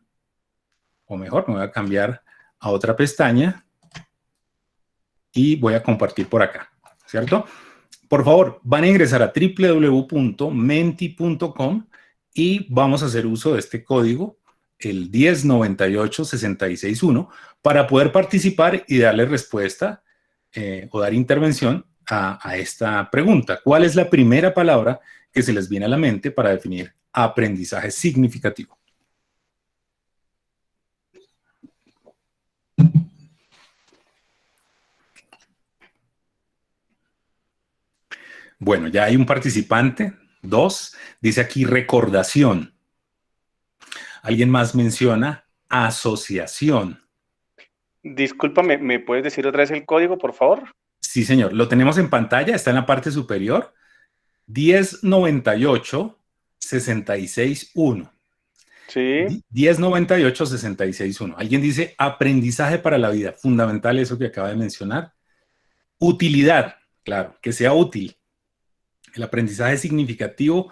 o mejor, me voy a cambiar a otra pestaña y voy a compartir por acá, ¿cierto? Por favor, van a ingresar a www.menti.com y vamos a hacer uso de este código, el 1098-661, para poder participar y darle respuesta o dar intervención a esta pregunta. ¿Cuál es la primera palabra que se les viene a la mente para definir aprendizaje significativo? Bueno, ya hay un participante, 2. Dice aquí recordación. Alguien más menciona asociación. Discúlpame, ¿me puedes decir otra vez el código, por favor? Sí, señor. Lo tenemos en pantalla, está en la parte superior. 1098-661. Sí. 1098-661. Alguien dice aprendizaje para la vida. Fundamental eso que acaba de mencionar. Utilidad, claro, que sea útil. El aprendizaje significativo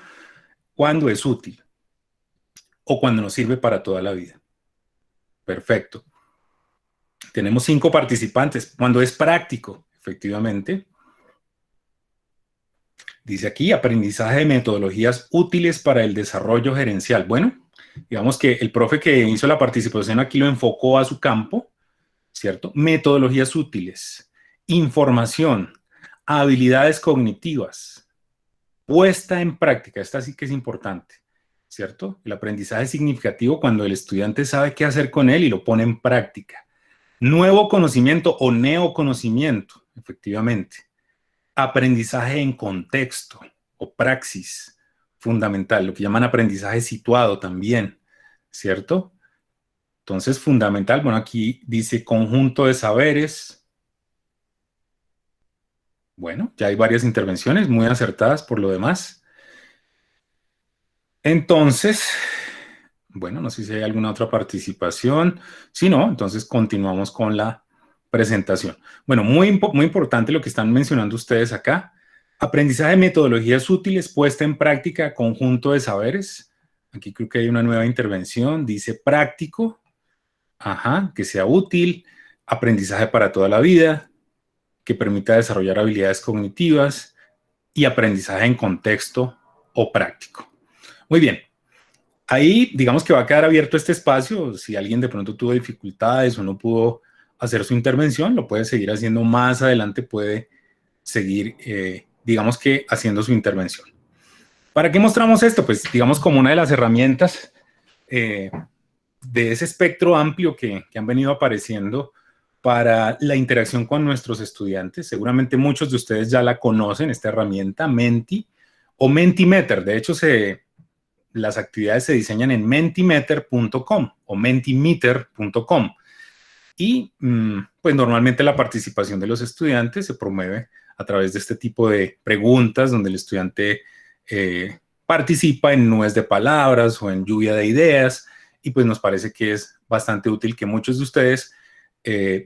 cuando es útil o cuando nos sirve para toda la vida. Perfecto. Tenemos 5 participantes. Cuando es práctico, efectivamente. Dice aquí, aprendizaje de metodologías útiles para el desarrollo gerencial. Bueno, digamos que el profe que hizo la participación aquí lo enfocó a su campo, ¿cierto? Metodologías útiles, información, habilidades cognitivas, puesta en práctica. Esta sí que es importante, ¿cierto? El aprendizaje significativo cuando el estudiante sabe qué hacer con él y lo pone en práctica. Nuevo conocimiento o neoconocimiento, efectivamente. Aprendizaje en contexto o praxis, fundamental, lo que llaman aprendizaje situado también, ¿cierto? Entonces, fundamental, bueno, aquí dice conjunto de saberes. Bueno, ya hay varias intervenciones muy acertadas por lo demás. Entonces, bueno, no sé si hay alguna otra participación. Si no, entonces continuamos con la presentación. Bueno, muy importante lo que están mencionando ustedes acá. Aprendizaje de metodologías útiles puesta en práctica, conjunto de saberes. Aquí creo que hay una nueva intervención. Dice práctico, que sea útil, aprendizaje para toda la vida, que permita desarrollar habilidades cognitivas y aprendizaje en contexto o práctico. Muy bien. Ahí, digamos que va a quedar abierto este espacio. Si alguien de pronto tuvo dificultades o no pudo hacer su intervención, lo puede seguir haciendo más adelante, puede seguir, digamos que, haciendo su intervención. ¿Para qué mostramos esto? Pues, digamos, como una de las herramientas de ese espectro amplio que han venido apareciendo para la interacción con nuestros estudiantes. Seguramente muchos de ustedes ya la conocen, esta herramienta, Menti o Mentimeter. De hecho, las actividades se diseñan en mentimeter.com o mentimeter.com y pues normalmente la participación de los estudiantes se promueve a través de este tipo de preguntas donde el estudiante participa en nubes de palabras o en lluvia de ideas y pues nos parece que es bastante útil que muchos de ustedes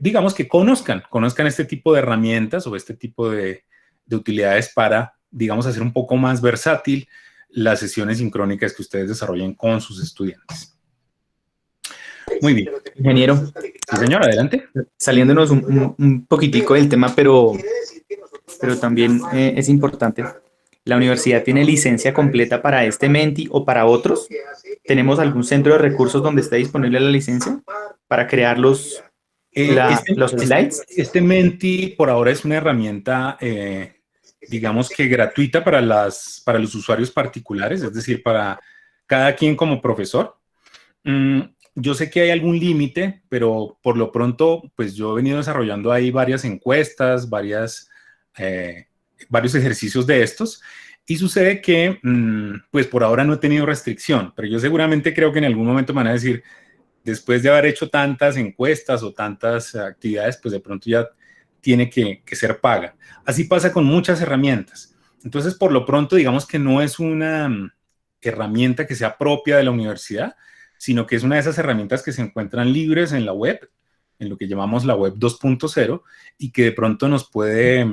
digamos que conozcan este tipo de herramientas o este tipo de utilidades para, digamos, hacer un poco más versátil las sesiones sincrónicas que ustedes desarrollen con sus estudiantes. Muy bien. Ingeniero. Sí, señor, adelante. Saliéndonos un poquitico del tema, pero también es importante. ¿La universidad tiene licencia completa para este Menti o para otros? ¿Tenemos algún centro de recursos donde esté disponible la licencia para crear los slides? Este Menti por ahora es una herramienta digamos que gratuita para los usuarios particulares, es decir, para cada quien como profesor. Yo sé que hay algún límite, pero por lo pronto, pues yo he venido desarrollando ahí varias encuestas, varios ejercicios de estos, y sucede que, pues por ahora no he tenido restricción, pero yo seguramente creo que en algún momento me van a decir, después de haber hecho tantas encuestas o tantas actividades, pues de pronto ya tiene que ser paga. Así pasa con muchas herramientas. Entonces, por lo pronto, digamos que no es una herramienta que sea propia de la universidad, sino que es una de esas herramientas que se encuentran libres en la web, en lo que llamamos la web 2.0, y que de pronto nos puede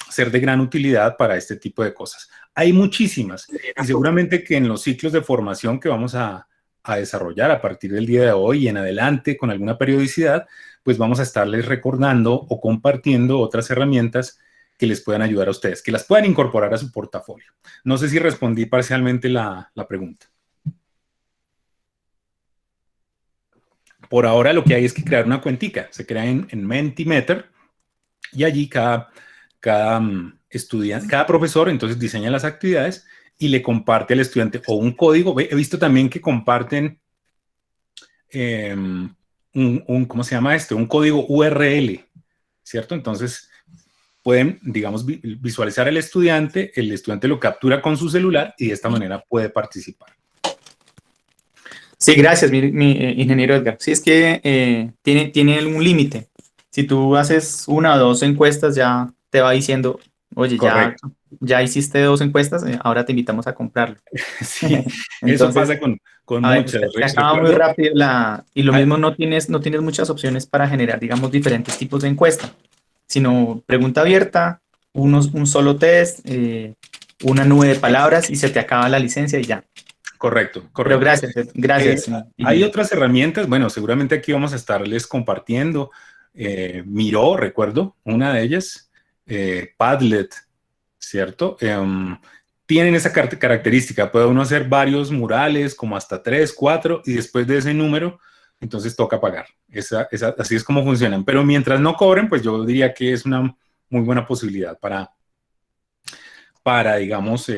ser de gran utilidad para este tipo de cosas. Hay muchísimas, y seguramente que en los ciclos de formación que vamos a desarrollar a partir del día de hoy y en adelante con alguna periodicidad, pues vamos a estarles recordando o compartiendo otras herramientas que les puedan ayudar a ustedes, que las puedan incorporar a su portafolio. No sé si respondí parcialmente la pregunta. Por ahora lo que hay es que crear una cuentica. Se crea en Mentimeter y allí cada estudiante, cada profesor entonces diseña las actividades y le comparte al estudiante o un código. He visto también que comparten ¿cómo se llama esto? Un código URL, ¿cierto? Entonces pueden, digamos, visualizar al estudiante, el estudiante lo captura con su celular y de esta manera puede participar. Sí, gracias, mi ingeniero Edgar. Sí, es que tiene un límite. Si tú haces una o dos encuestas, ya te va diciendo, oye, ya hiciste 2 encuestas, ahora te invitamos a comprarlo. Sí, entonces, eso pasa con muchas. Se acaba muy rápido y lo mismo no tienes muchas opciones para generar, digamos, diferentes tipos de encuesta, sino pregunta abierta, un solo test, una nube de palabras y se te acaba la licencia y ya. Correcto. Pero gracias. Hay otras herramientas, bueno, seguramente aquí vamos a estarles compartiendo. Miro, recuerdo, una de ellas, Padlet, ¿cierto? Tienen esa característica, puede uno hacer varios murales, como hasta 3, 4, y después de ese número, entonces toca pagar. Así es como funcionan. Pero mientras no cobren, pues yo diría que es una muy buena posibilidad para digamos,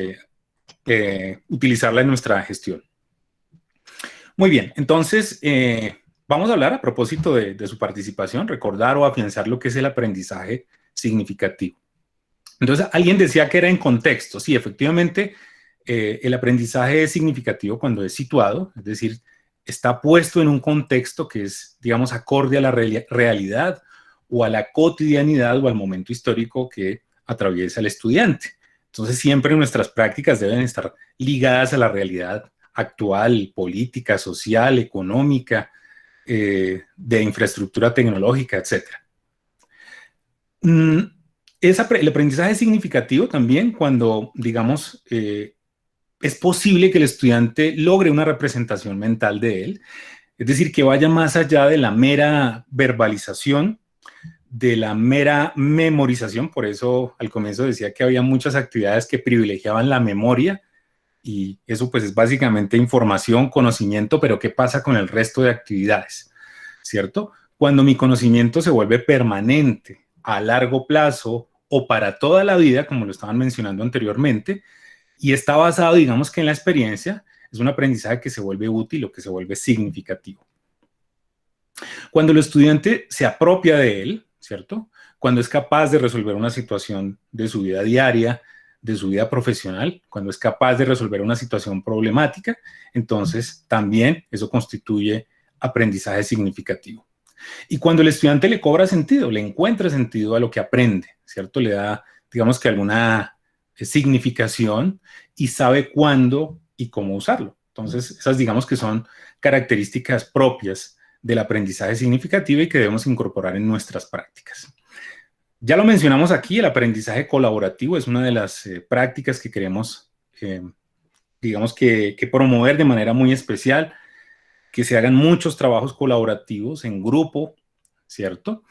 utilizarla en nuestra gestión. Muy bien, entonces vamos a hablar a propósito de su participación, recordar o afianzar lo que es el aprendizaje significativo. Entonces, alguien decía que era en contexto. Sí, efectivamente, el aprendizaje es significativo cuando es situado, es decir, está puesto en un contexto que es, digamos, acorde a la realidad o a la cotidianidad o al momento histórico que atraviesa el estudiante. Entonces, siempre nuestras prácticas deben estar ligadas a la realidad actual, política, social, económica, de infraestructura tecnológica, etc. El aprendizaje es significativo también cuando, digamos, es posible que el estudiante logre una representación mental de él, es decir, que vaya más allá de la mera verbalización, de la mera memorización. Por eso al comienzo decía que había muchas actividades que privilegiaban la memoria, y eso pues es básicamente información, conocimiento, pero ¿qué pasa con el resto de actividades? ¿Cierto? Cuando mi conocimiento se vuelve permanente, a largo plazo o para toda la vida, como lo estaban mencionando anteriormente, y está basado, digamos, que en la experiencia, es un aprendizaje que se vuelve útil o que se vuelve significativo. Cuando el estudiante se apropia de él, ¿cierto? Cuando es capaz de resolver una situación de su vida diaria, de su vida profesional, cuando es capaz de resolver una situación problemática, entonces también eso constituye aprendizaje significativo. Y cuando el estudiante le cobra sentido, le encuentra sentido a lo que aprende, ¿cierto? Le da, digamos que alguna significación y sabe cuándo y cómo usarlo. Entonces, esas digamos que son características propias del aprendizaje significativo y que debemos incorporar en nuestras prácticas. Ya lo mencionamos aquí, el aprendizaje colaborativo es una de las prácticas que queremos, digamos que promover de manera muy especial, que se hagan muchos trabajos colaborativos en grupo, ¿cierto?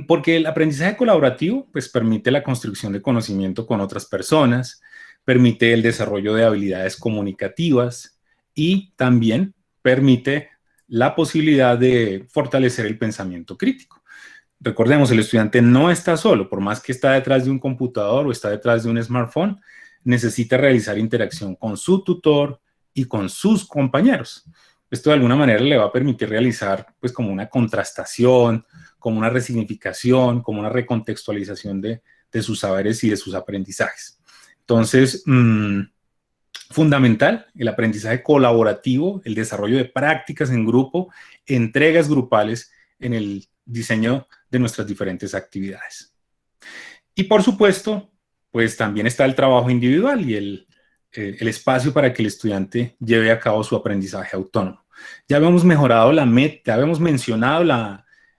Porque el aprendizaje colaborativo pues, permite la construcción de conocimiento con otras personas, permite el desarrollo de habilidades comunicativas y también permite la posibilidad de fortalecer el pensamiento crítico. Recordemos, el estudiante no está solo, por más que está detrás de un computador o está detrás de un smartphone, necesita realizar interacción con su tutor y con sus compañeros. Esto de alguna manera le va a permitir realizar pues como una contrastación, como una resignificación, como una recontextualización de sus saberes y de sus aprendizajes. Entonces, fundamental, el aprendizaje colaborativo, el desarrollo de prácticas en grupo, entregas grupales en el diseño de nuestras diferentes actividades. Y por supuesto, pues también está el trabajo individual y el espacio para que el estudiante lleve a cabo su aprendizaje autónomo. Ya habíamos mejorado la meta, ya habíamos mencionado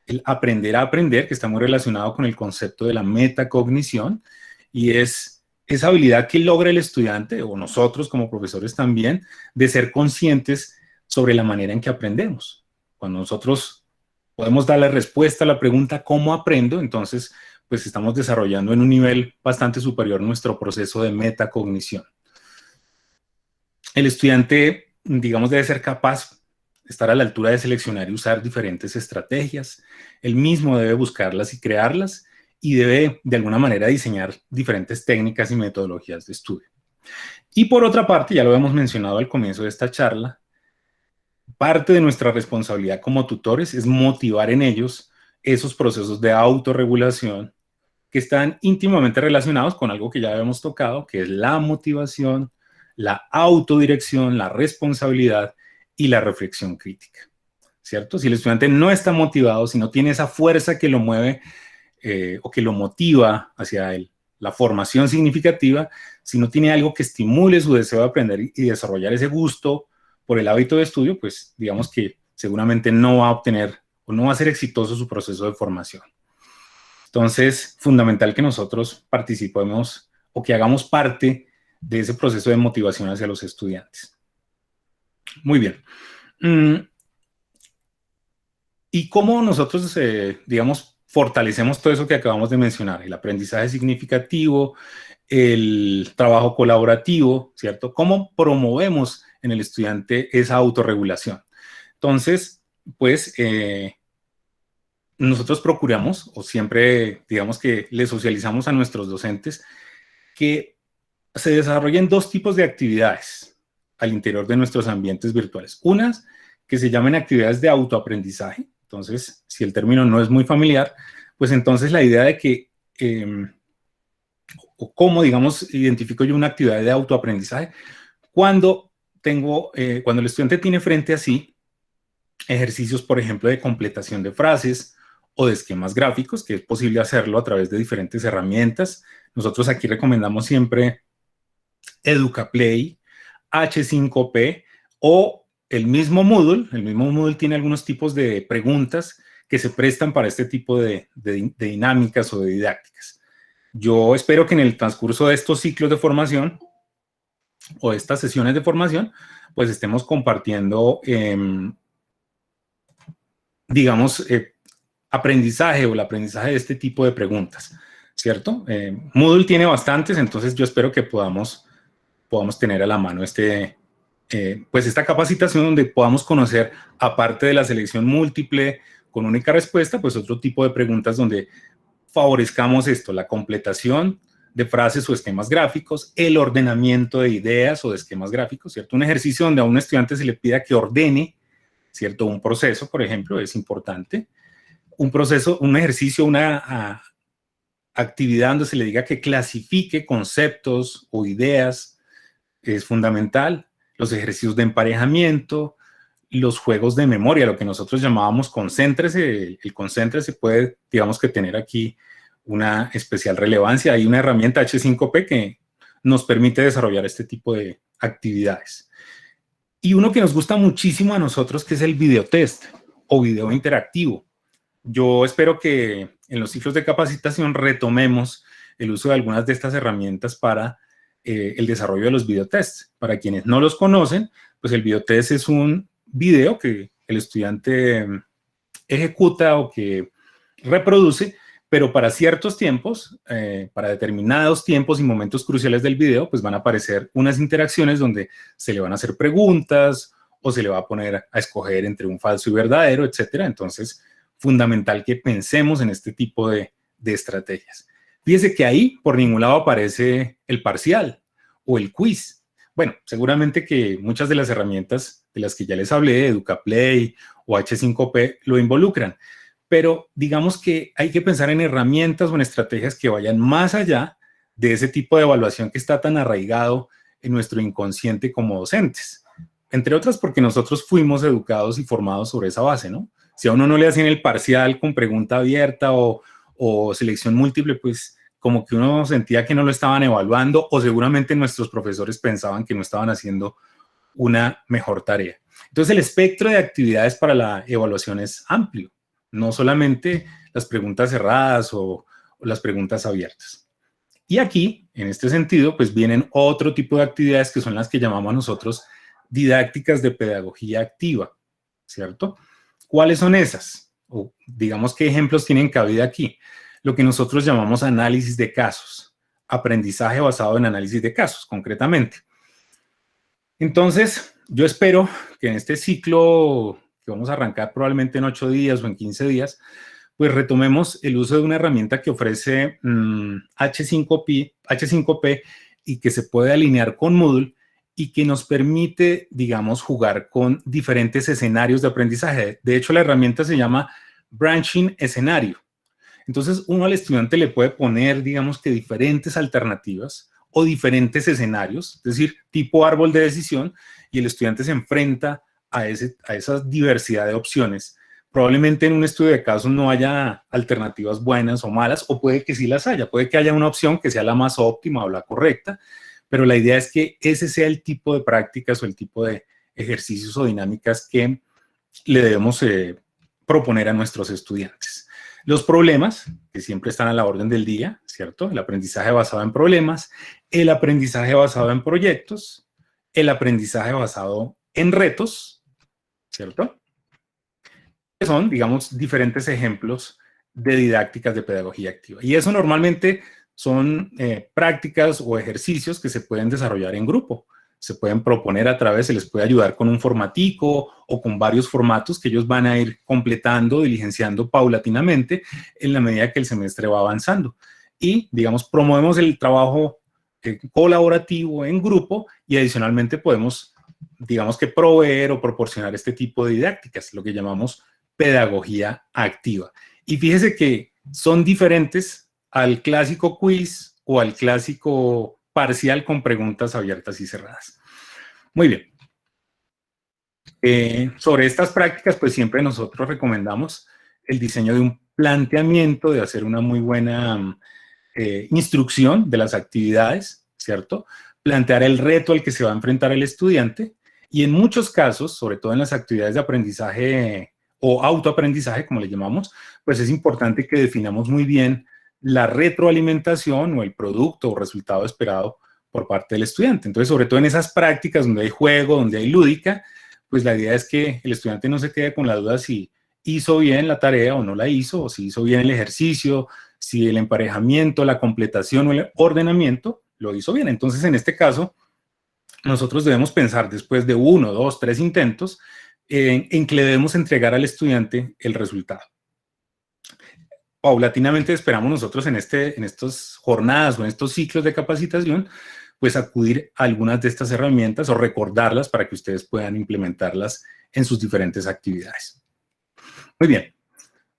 el aprender a aprender, que está muy relacionado con el concepto de la metacognición, y es esa habilidad que logra el estudiante, o nosotros como profesores también, de ser conscientes sobre la manera en que aprendemos. Cuando nosotros podemos dar la respuesta a la pregunta ¿cómo aprendo? Entonces, pues estamos desarrollando en un nivel bastante superior nuestro proceso de metacognición. El estudiante, digamos, debe ser capaz de estar a la altura de seleccionar y usar diferentes estrategias. Él mismo debe buscarlas y crearlas y debe, de alguna manera, diseñar diferentes técnicas y metodologías de estudio. Y por otra parte, ya lo hemos mencionado al comienzo de esta charla, parte de nuestra responsabilidad como tutores es motivar en ellos esos procesos de autorregulación que están íntimamente relacionados con algo que ya habíamos tocado, que es la motivación, la autodirección, la responsabilidad y la reflexión crítica, ¿cierto? Si el estudiante no está motivado, si no tiene esa fuerza que lo mueve o que lo motiva hacia la formación significativa, si no tiene algo que estimule su deseo de aprender y desarrollar ese gusto por el hábito de estudio, pues digamos que seguramente no va a obtener o no va a ser exitoso su proceso de formación. Entonces, fundamental que nosotros participemos o que hagamos parte de ese proceso de motivación hacia los estudiantes. Muy bien. ¿Y cómo nosotros, digamos, fortalecemos todo eso que acabamos de mencionar? El aprendizaje significativo, el trabajo colaborativo, ¿cierto? ¿Cómo promovemos en el estudiante esa autorregulación? Entonces, pues, nosotros procuramos, o siempre, digamos que le socializamos a nuestros docentes, que se desarrollen dos tipos de actividades al interior de nuestros ambientes virtuales. Unas que se llamen actividades de autoaprendizaje. Entonces, si el término no es muy familiar, pues entonces la idea de que, o cómo, digamos, identifico yo una actividad de autoaprendizaje, cuando el estudiante tiene frente a sí ejercicios, por ejemplo, de completación de frases o de esquemas gráficos, que es posible hacerlo a través de diferentes herramientas. Nosotros aquí recomendamos siempre Educaplay, H5P o el mismo Moodle. El mismo Moodle tiene algunos tipos de preguntas que se prestan para este tipo de dinámicas o de didácticas. Yo espero que en el transcurso de estos ciclos de formación o estas sesiones de formación, pues estemos compartiendo, digamos, aprendizaje o el aprendizaje de este tipo de preguntas, ¿cierto? Moodle tiene bastantes, entonces yo espero que podamos tener a la mano pues esta capacitación donde podamos conocer, aparte de la selección múltiple con única respuesta, pues otro tipo de preguntas donde favorezcamos esto, la completación de frases o esquemas gráficos, el ordenamiento de ideas o de esquemas gráficos, ¿cierto? Un ejercicio donde a un estudiante se le pida que ordene, ¿cierto? Un proceso, por ejemplo, es importante. Un proceso, un ejercicio, una actividad donde se le diga que clasifique conceptos o ideas es fundamental. Los ejercicios de emparejamiento, los juegos de memoria, lo que nosotros llamábamos concéntrese. El concéntrese puede, digamos, que tener aquí una especial relevancia. Hay una herramienta H5P que nos permite desarrollar este tipo de actividades. Y uno que nos gusta muchísimo a nosotros, que es el videotest o video interactivo. Yo espero que en los ciclos de capacitación retomemos el uso de algunas de estas herramientas para el desarrollo de los videotests. Para quienes no los conocen, pues el videotest es un video que el estudiante ejecuta o que reproduce, pero para ciertos tiempos, para determinados tiempos y momentos cruciales del video, pues van a aparecer unas interacciones donde se le van a hacer preguntas o se le va a poner a escoger entre un falso y verdadero, etcétera. Entonces, fundamental que pensemos en este tipo de estrategias. Fíjese que ahí por ningún lado aparece el parcial o el quiz. Bueno, seguramente que muchas de las herramientas de las que ya les hablé, Educaplay o H5P, lo involucran. Pero digamos que hay que pensar en herramientas o en estrategias que vayan más allá de ese tipo de evaluación que está tan arraigado en nuestro inconsciente como docentes. Entre otras porque nosotros fuimos educados y formados sobre esa base, ¿no? Si a uno no le hacían el parcial con pregunta abierta o selección múltiple, pues como que uno sentía que no lo estaban evaluando o seguramente nuestros profesores pensaban que no estaban haciendo una mejor tarea. Entonces el espectro de actividades para la evaluación es amplio, no solamente las preguntas cerradas o las preguntas abiertas. Y aquí, en este sentido, pues vienen otro tipo de actividades que son las que llamamos nosotros didácticas de pedagogía activa, ¿cierto? ¿Cuáles son esas? O digamos, ¿qué ejemplos tienen cabida aquí? Lo que nosotros llamamos análisis de casos, aprendizaje basado en análisis de casos, concretamente. Entonces, yo espero que en este ciclo que vamos a arrancar probablemente en 8 días o en 15 días, pues retomemos el uso de una herramienta que ofrece H5P y que se puede alinear con Moodle y que nos permite, digamos, jugar con diferentes escenarios de aprendizaje. De hecho, la herramienta se llama Branching Escenario. Entonces, uno al estudiante le puede poner, digamos, que diferentes alternativas o diferentes escenarios, es decir, tipo árbol de decisión, y el estudiante se enfrenta a esa diversidad de opciones. Probablemente en un estudio de casos no haya alternativas buenas o malas, o puede que sí las haya, puede que haya una opción que sea la más óptima o la correcta, pero la idea es que ese sea el tipo de prácticas o el tipo de ejercicios o dinámicas que le debemos proponer a nuestros estudiantes. Los problemas, que siempre están a la orden del día, ¿cierto? El aprendizaje basado en problemas, el aprendizaje basado en proyectos, el aprendizaje basado en retos, ¿cierto? Son, digamos, diferentes ejemplos de didácticas de pedagogía activa. Y eso normalmente son prácticas o ejercicios que se pueden desarrollar en grupo. Se pueden proponer a través, se les puede ayudar con un formatico o con varios formatos que ellos van a ir completando, diligenciando paulatinamente en la medida que el semestre va avanzando. Y, digamos, promovemos el trabajo colaborativo en grupo y adicionalmente podemos, digamos, que proveer o proporcionar este tipo de didácticas, lo que llamamos pedagogía activa. Y fíjese que son diferentes al clásico quiz o al clásico parcial con preguntas abiertas y cerradas. Muy bien. Sobre estas prácticas, pues siempre nosotros recomendamos el diseño de un planteamiento, de hacer una muy buena instrucción de las actividades, ¿cierto? Plantear el reto al que se va a enfrentar el estudiante y en muchos casos, sobre todo en las actividades de aprendizaje o autoaprendizaje, como le llamamos, pues es importante que definamos muy bien la retroalimentación o el producto o resultado esperado por parte del estudiante. Entonces, sobre todo en esas prácticas donde hay juego, donde hay lúdica, pues la idea es que el estudiante no se quede con la duda si hizo bien la tarea o no la hizo, o si hizo bien el ejercicio, si el emparejamiento, la completación o el ordenamiento lo hizo bien. Entonces, en este caso, nosotros debemos pensar después de 1, 2, 3 intentos en que le debemos entregar al estudiante el resultado. Paulatinamente esperamos nosotros en estas jornadas o en estos ciclos de capacitación, pues acudir a algunas de estas herramientas o recordarlas para que ustedes puedan implementarlas en sus diferentes actividades. Muy bien,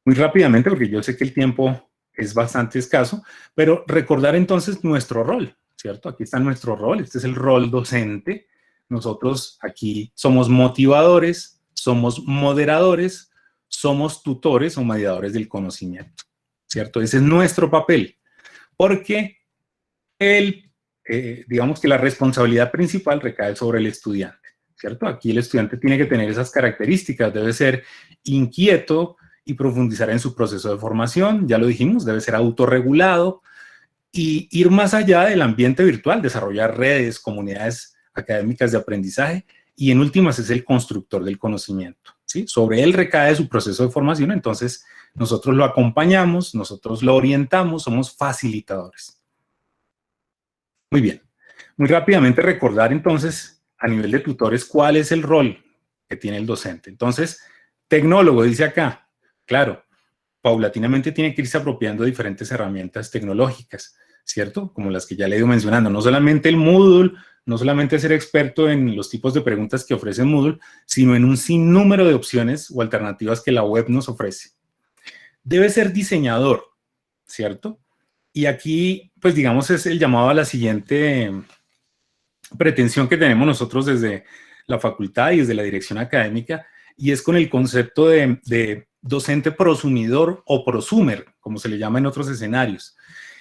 muy rápidamente, porque yo sé que el tiempo es bastante escaso, pero recordar entonces nuestro rol, ¿cierto? Aquí está nuestro rol, este es el rol docente. Nosotros aquí somos motivadores, somos moderadores, somos tutores o mediadores del conocimiento, ¿cierto? Ese es nuestro papel, porque digamos que la responsabilidad principal recae sobre el estudiante, ¿cierto? Aquí el estudiante tiene que tener esas características, debe ser inquieto y profundizar en su proceso de formación, ya lo dijimos, debe ser autorregulado y ir más allá del ambiente virtual, desarrollar redes, comunidades académicas de aprendizaje y en últimas es el constructor del conocimiento, ¿sí? Sobre él recae su proceso de formación, entonces nosotros lo acompañamos, nosotros lo orientamos, somos facilitadores. Muy bien. Muy rápidamente recordar entonces, a nivel de tutores, cuál es el rol que tiene el docente. Entonces, tecnólogo, dice acá, claro, paulatinamente tiene que irse apropiando de diferentes herramientas tecnológicas, ¿cierto? Como las que ya le he ido mencionando, no solamente el Moodle, no solamente ser experto en los tipos de preguntas que ofrece Moodle, sino en un sinnúmero de opciones o alternativas que la web nos ofrece. Debe ser diseñador, ¿cierto? Y aquí, pues digamos, es el llamado a la siguiente pretensión que tenemos nosotros desde la facultad y desde la dirección académica, y es con el concepto de docente prosumidor o prosumer, como se le llama en otros escenarios.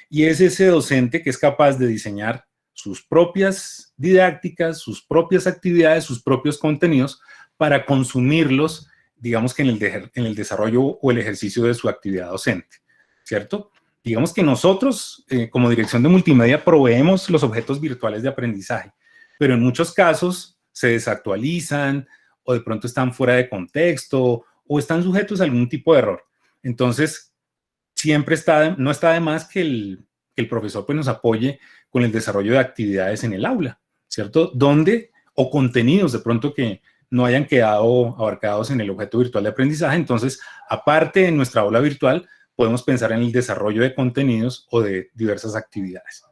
Y es ese docente que es capaz de diseñar sus propias didácticas, sus propias actividades, sus propios contenidos para consumirlos, digamos que en el desarrollo o el ejercicio de su actividad docente, ¿cierto? Digamos que nosotros, como dirección de multimedia, proveemos los objetos virtuales de aprendizaje, pero en muchos casos se desactualizan o de pronto están fuera de contexto o están sujetos a algún tipo de error. Entonces, siempre no está de más que el profesor pues, nos apoye con el desarrollo de actividades en el aula, ¿cierto? O contenidos de pronto que no hayan quedado abarcados en el objeto virtual de aprendizaje. Entonces, aparte de nuestra aula virtual, podemos pensar en el desarrollo de contenidos o de diversas actividades.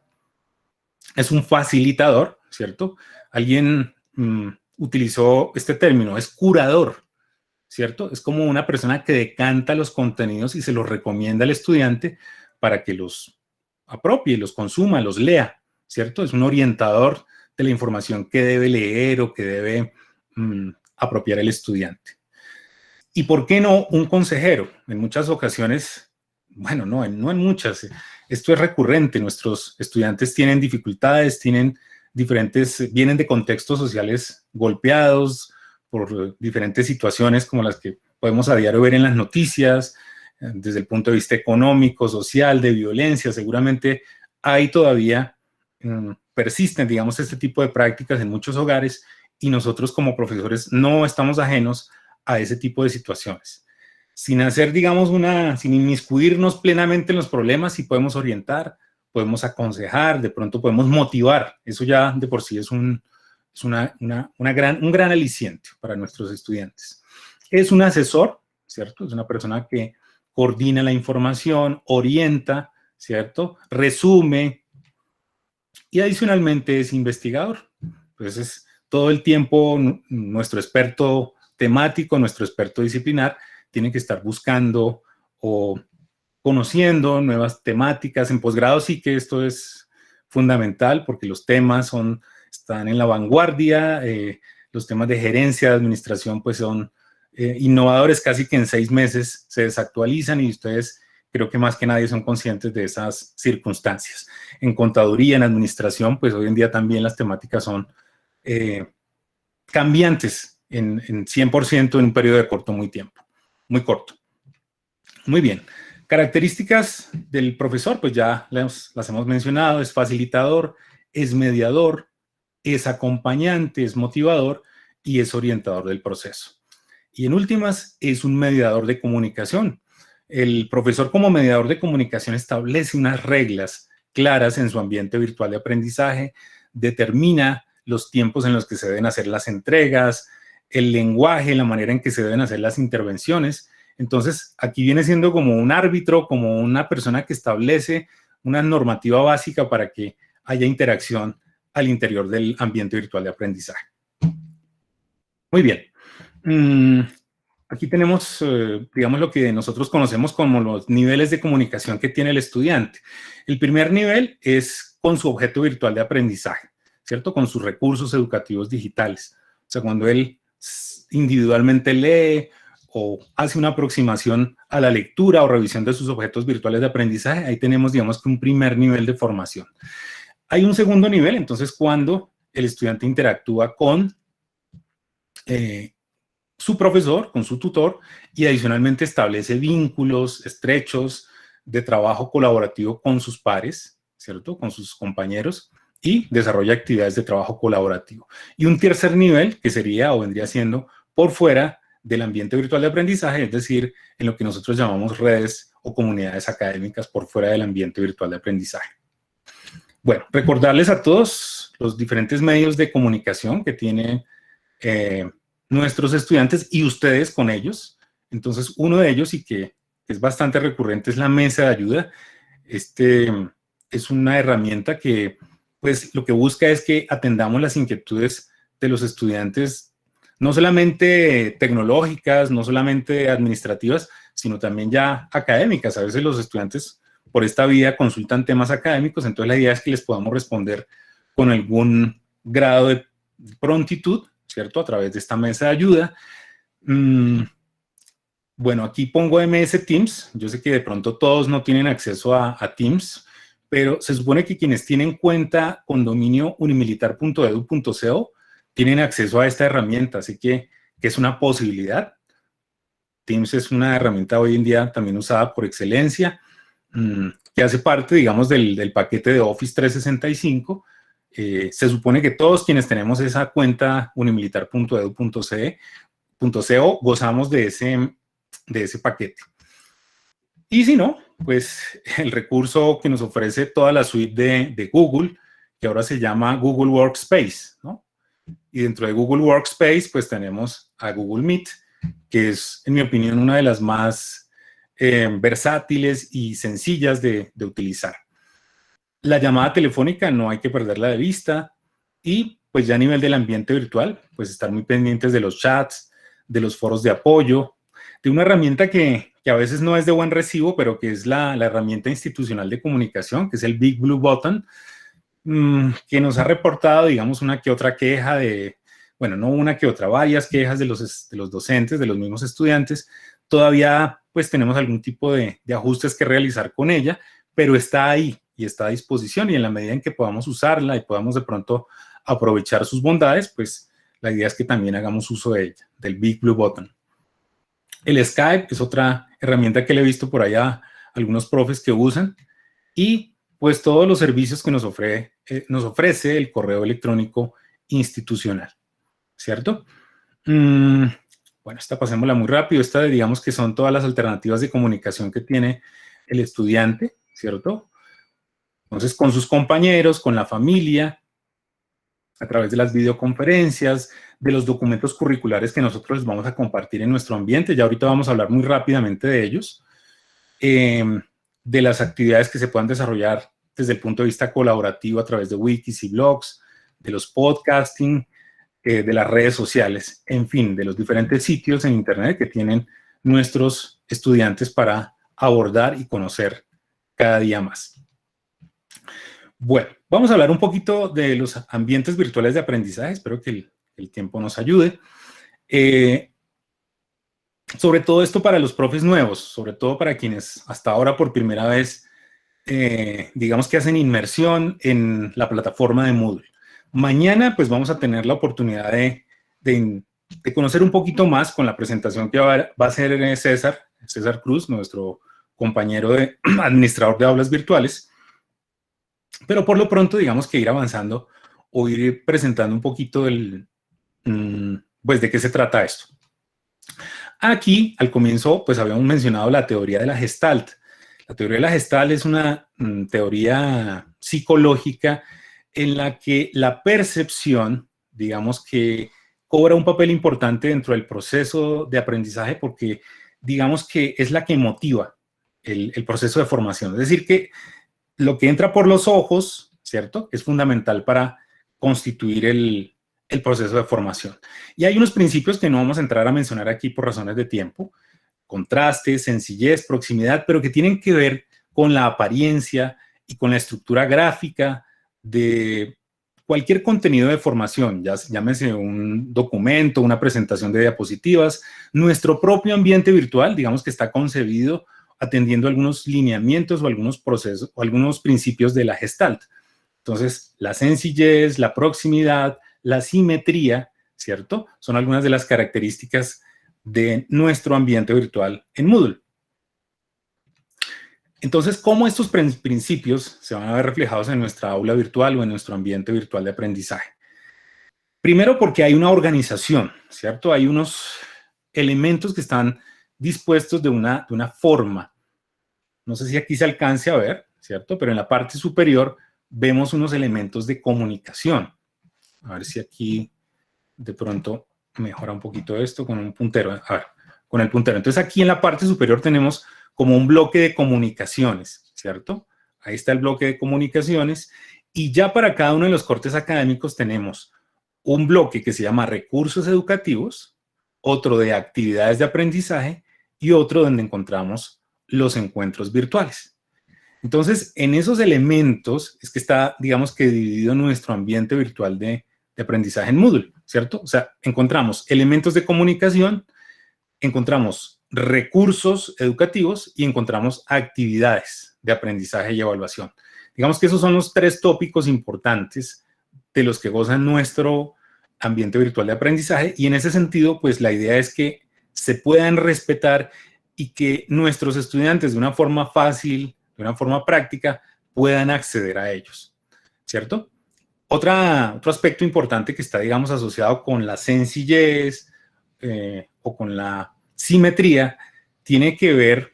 Es un facilitador, ¿cierto? Alguien utilizó este término, es curador, ¿cierto? Es como una persona que decanta los contenidos y se los recomienda al estudiante para que los apropie, los consuma, los lea, ¿cierto? Es un orientador de la información que debe leer o que debe apropiar el estudiante. ¿Y por qué no un consejero? En muchas ocasiones, bueno, no en muchas, esto es recurrente, nuestros estudiantes tienen dificultades, vienen de contextos sociales golpeados por diferentes situaciones como las que podemos a diario ver en las noticias, desde el punto de vista económico, social, de violencia, seguramente hay todavía, persisten, digamos, este tipo de prácticas en muchos hogares y nosotros como profesores no estamos ajenos a ese tipo de situaciones. Sin hacer, digamos, sin inmiscuirnos plenamente en los problemas, sí podemos orientar, podemos aconsejar, de pronto podemos motivar. Eso ya de por sí es un gran aliciente para nuestros estudiantes. Es un asesor, ¿cierto? Es una persona que coordina la información, orienta, ¿cierto? Resume y adicionalmente es investigador. Entonces, todo el tiempo nuestro experto temático, nuestro experto disciplinar, tiene que estar buscando o conociendo nuevas temáticas. En posgrado sí que esto es fundamental porque los temas están en la vanguardia, Los temas de gerencia, de administración, pues son innovadores, casi que en 6 meses se desactualizan y ustedes creo que más que nadie son conscientes de esas circunstancias. En contaduría, en administración, pues hoy en día también las temáticas son cambiantes en 100% en un periodo de muy corto. Muy bien. Características del profesor, pues ya las hemos mencionado, es facilitador, es mediador, es acompañante, es motivador y es orientador del proceso. Y en últimas, es un mediador de comunicación. El profesor como mediador de comunicación establece unas reglas claras en su ambiente virtual de aprendizaje, determina los tiempos en los que se deben hacer las entregas, el lenguaje, la manera en que se deben hacer las intervenciones. Entonces, aquí viene siendo como un árbitro, como una persona que establece una normativa básica para que haya interacción al interior del ambiente virtual de aprendizaje. Muy bien. Aquí tenemos, digamos, lo que nosotros conocemos como los niveles de comunicación que tiene el estudiante. El primer nivel es con su objeto virtual de aprendizaje, ¿cierto? Con sus recursos educativos digitales. O sea, cuando él individualmente lee o hace una aproximación a la lectura o revisión de sus objetos virtuales de aprendizaje, ahí tenemos, digamos, que un primer nivel de formación. Hay un segundo nivel, entonces, cuando el estudiante interactúa con su profesor, con su tutor, y adicionalmente establece vínculos estrechos de trabajo colaborativo con sus pares, ¿cierto? Con sus compañeros, y desarrolla actividades de trabajo colaborativo. Y un tercer nivel, que sería o vendría siendo por fuera del ambiente virtual de aprendizaje, es decir, en lo que nosotros llamamos redes o comunidades académicas por fuera del ambiente virtual de aprendizaje. Bueno, recordarles a todos los diferentes medios de comunicación que tienen nuestros estudiantes y ustedes con ellos. Entonces, uno de ellos, y que es bastante recurrente, es la mesa de ayuda. Es una herramienta que, pues, lo que busca es que atendamos las inquietudes de los estudiantes, no solamente tecnológicas, no solamente administrativas, sino también ya académicas. A veces los estudiantes por esta vía consultan temas académicos, entonces la idea es que les podamos responder con algún grado de prontitud, ¿cierto? A través de esta mesa de ayuda. Bueno, aquí pongo MS Teams. Yo sé que de pronto todos no tienen acceso a Teams, pero se supone que quienes tienen cuenta con dominio unimilitar.edu.co tienen acceso a esta herramienta, así que es una posibilidad. Teams es una herramienta hoy en día también usada por excelencia, que hace parte, digamos, del paquete de Office 365. Se supone que todos quienes tenemos esa cuenta unimilitar.edu.co gozamos de ese paquete. Y si no, pues el recurso que nos ofrece toda la suite de Google, que ahora se llama Google Workspace, ¿no? Y dentro de Google Workspace, pues tenemos a Google Meet, que es, en mi opinión, una de las más versátiles y sencillas de utilizar. La llamada telefónica no hay que perderla de vista y pues ya a nivel del ambiente virtual, pues estar muy pendientes de los chats, de los foros de apoyo, de una herramienta que a veces no es de buen recibo, pero que es la herramienta institucional de comunicación, que es el Big Blue Button, que nos ha reportado, digamos, una que otra queja bueno, no una que otra, varias quejas de los docentes, de los mismos estudiantes. Todavía pues tenemos algún tipo de ajustes que realizar con ella, pero está ahí y está a disposición, y en la medida en que podamos usarla y podamos de pronto aprovechar sus bondades, pues la idea es que también hagamos uso de ella, del Big Blue Button. El Skype es otra herramienta que le he visto por allá algunos profes que usan, y pues todos los servicios que nos ofrece el correo electrónico institucional, ¿cierto? Bueno, esta pasémosla muy rápido. Esta, digamos que son todas las alternativas de comunicación que tiene el estudiante, ¿cierto? Entonces, con sus compañeros, con la familia, a través de las videoconferencias, de los documentos curriculares que nosotros les vamos a compartir en nuestro ambiente. Ya ahorita vamos a hablar muy rápidamente de ellos. De las actividades que se puedan desarrollar desde el punto de vista colaborativo a través de wikis y blogs, de los podcasting, de las redes sociales, en fin, de los diferentes sitios en Internet que tienen nuestros estudiantes para abordar y conocer cada día más. Bueno, vamos a hablar un poquito de los ambientes virtuales de aprendizaje. Espero que el tiempo nos ayude. Sobre todo esto para los profes nuevos, sobre todo para quienes hasta ahora por primera vez, digamos que hacen inmersión en la plataforma de Moodle. Mañana pues vamos a tener la oportunidad de conocer un poquito más con la presentación que va a hacer César Cruz, nuestro compañero administrador de aulas virtuales. Pero por lo pronto, digamos que ir avanzando o ir presentando un poquito pues de qué se trata esto. Aquí, al comienzo, pues habíamos mencionado la teoría de la Gestalt. La teoría de la Gestalt es una teoría psicológica en la que la percepción, digamos que cobra un papel importante dentro del proceso de aprendizaje porque digamos que es la que motiva el proceso de formación. Es decir, que lo que entra por los ojos, ¿cierto?, es fundamental para constituir el proceso de formación. Y hay unos principios que no vamos a entrar a mencionar aquí por razones de tiempo: contraste, sencillez, proximidad, pero que tienen que ver con la apariencia y con la estructura gráfica de cualquier contenido de formación, ya llámese un documento, una presentación de diapositivas. Nuestro propio ambiente virtual, digamos que está concebido atendiendo algunos lineamientos o algunos procesos o algunos principios de la Gestalt. Entonces, la sencillez, la proximidad, la simetría, ¿cierto?, son algunas de las características de nuestro ambiente virtual en Moodle. Entonces, ¿cómo estos principios se van a ver reflejados en nuestra aula virtual o en nuestro ambiente virtual de aprendizaje? Primero, porque hay una organización, ¿cierto? Hay unos elementos que están dispuestos de una forma. No sé si aquí se alcance a ver, ¿cierto? Pero en la parte superior vemos unos elementos de comunicación. A ver si aquí de pronto mejora un poquito esto con un puntero. A ver, con el puntero. Entonces aquí en la parte superior tenemos como un bloque de comunicaciones, ¿cierto? Ahí está el bloque de comunicaciones y ya para cada uno de los cortes académicos tenemos un bloque que se llama recursos educativos, otro de actividades de aprendizaje y otro donde encontramos los encuentros virtuales. Entonces, en esos elementos es que está, digamos que dividido nuestro ambiente virtual de aprendizaje en Moodle, ¿cierto? O sea, encontramos elementos de comunicación, encontramos recursos educativos y encontramos actividades de aprendizaje y evaluación. Digamos que esos son los tres tópicos importantes de los que goza nuestro ambiente virtual de aprendizaje y en ese sentido, pues la idea es que se puedan respetar y que nuestros estudiantes de una forma fácil, de una forma práctica, puedan acceder a ellos, ¿cierto? Otro aspecto importante que está, digamos, asociado con la sencillez o con la simetría, tiene que ver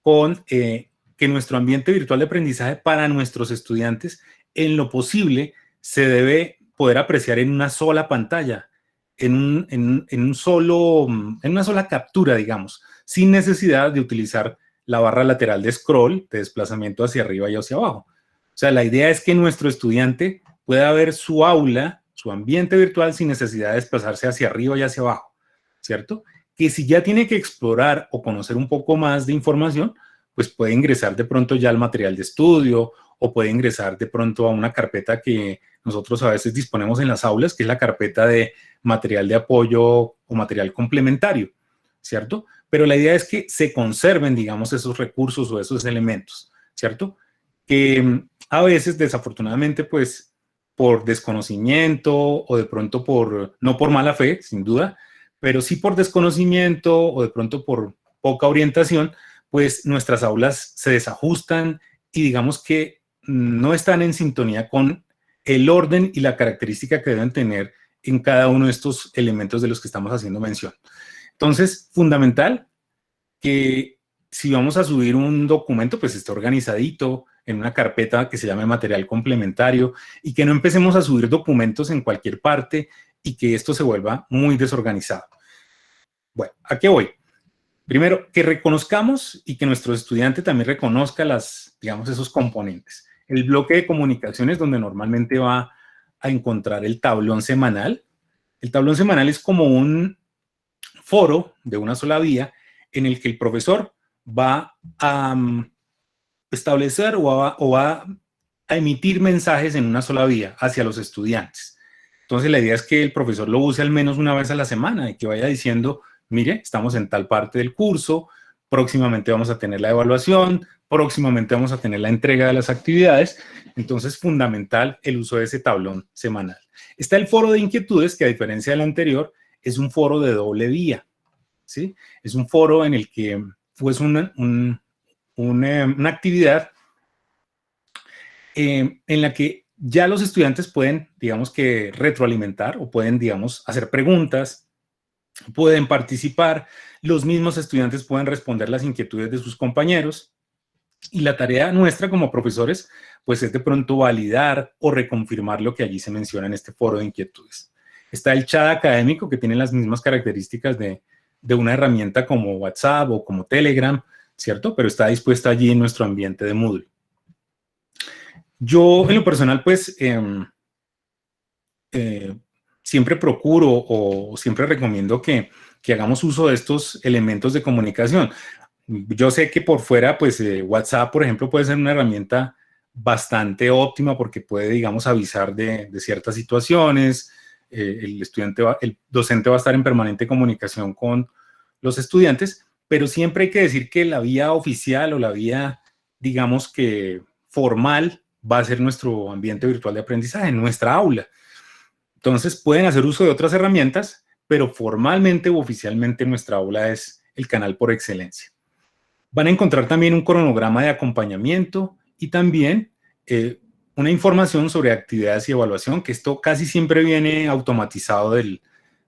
con que nuestro ambiente virtual de aprendizaje para nuestros estudiantes, en lo posible, se debe poder apreciar en una sola pantalla, en una sola captura, digamos, sin necesidad de utilizar la barra lateral de scroll, de desplazamiento hacia arriba y hacia abajo. O sea, la idea es que nuestro estudiante pueda ver su aula, su ambiente virtual, sin necesidad de desplazarse hacia arriba y hacia abajo, ¿cierto? Que si ya tiene que explorar o conocer un poco más de información, pues puede ingresar de pronto ya al material de estudio o puede ingresar de pronto a una carpeta que nosotros a veces disponemos en las aulas, que es la carpeta de material de apoyo o material complementario, ¿cierto? Pero la idea es que se conserven, digamos, esos recursos o esos elementos, ¿cierto? Que a veces, desafortunadamente, pues, por desconocimiento o de pronto no por mala fe, sin duda, pero sí por desconocimiento o de pronto por poca orientación, pues nuestras aulas se desajustan y digamos que no están en sintonía con el orden y la característica que deben tener en cada uno de estos elementos de los que estamos haciendo mención. Entonces, fundamental que si vamos a subir un documento, pues esté organizadito en una carpeta que se llame material complementario y que no empecemos a subir documentos en cualquier parte y que esto se vuelva muy desorganizado. Bueno, ¿a qué voy? Primero, que reconozcamos y que nuestro estudiante también reconozca digamos, esos componentes. El bloque de comunicaciones donde normalmente va a encontrar el tablón semanal. El tablón semanal es como un foro de una sola vía en el que el profesor va a establecer o va a emitir mensajes en una sola vía hacia los estudiantes. Entonces la idea es que el profesor lo use al menos una vez a la semana y que vaya diciendo, mire, estamos en tal parte del curso, próximamente vamos a tener la evaluación, próximamente vamos a tener la entrega de las actividades. Entonces, fundamental el uso de ese tablón semanal. Está el foro de inquietudes, que a diferencia del anterior, es un foro de doble vía, ¿sí? Es un foro en el que pues una actividad en la que ya los estudiantes pueden, digamos que, retroalimentar o pueden, digamos, hacer preguntas, pueden participar, los mismos estudiantes pueden responder las inquietudes de sus compañeros y la tarea nuestra como profesores, pues es de pronto validar o reconfirmar lo que allí se menciona en este foro de inquietudes. Está el chat académico, que tiene las mismas características de una herramienta como WhatsApp o como Telegram, ¿cierto? Pero está dispuesta allí en nuestro ambiente de Moodle. Yo, en lo personal, pues, siempre procuro o siempre recomiendo que hagamos uso de estos elementos de comunicación. Yo sé que por fuera, pues, WhatsApp, por ejemplo, puede ser una herramienta bastante óptima porque puede, digamos, avisar de ciertas situaciones. El docente va a estar en permanente comunicación con los estudiantes, pero siempre hay que decir que la vía oficial o la vía, digamos que formal, va a ser nuestro ambiente virtual de aprendizaje, nuestra aula. Entonces pueden hacer uso de otras herramientas, pero formalmente o oficialmente nuestra aula es el canal por excelencia. Van a encontrar también un cronograma de acompañamiento y también una información sobre actividades y evaluación, que esto casi siempre viene automatizado de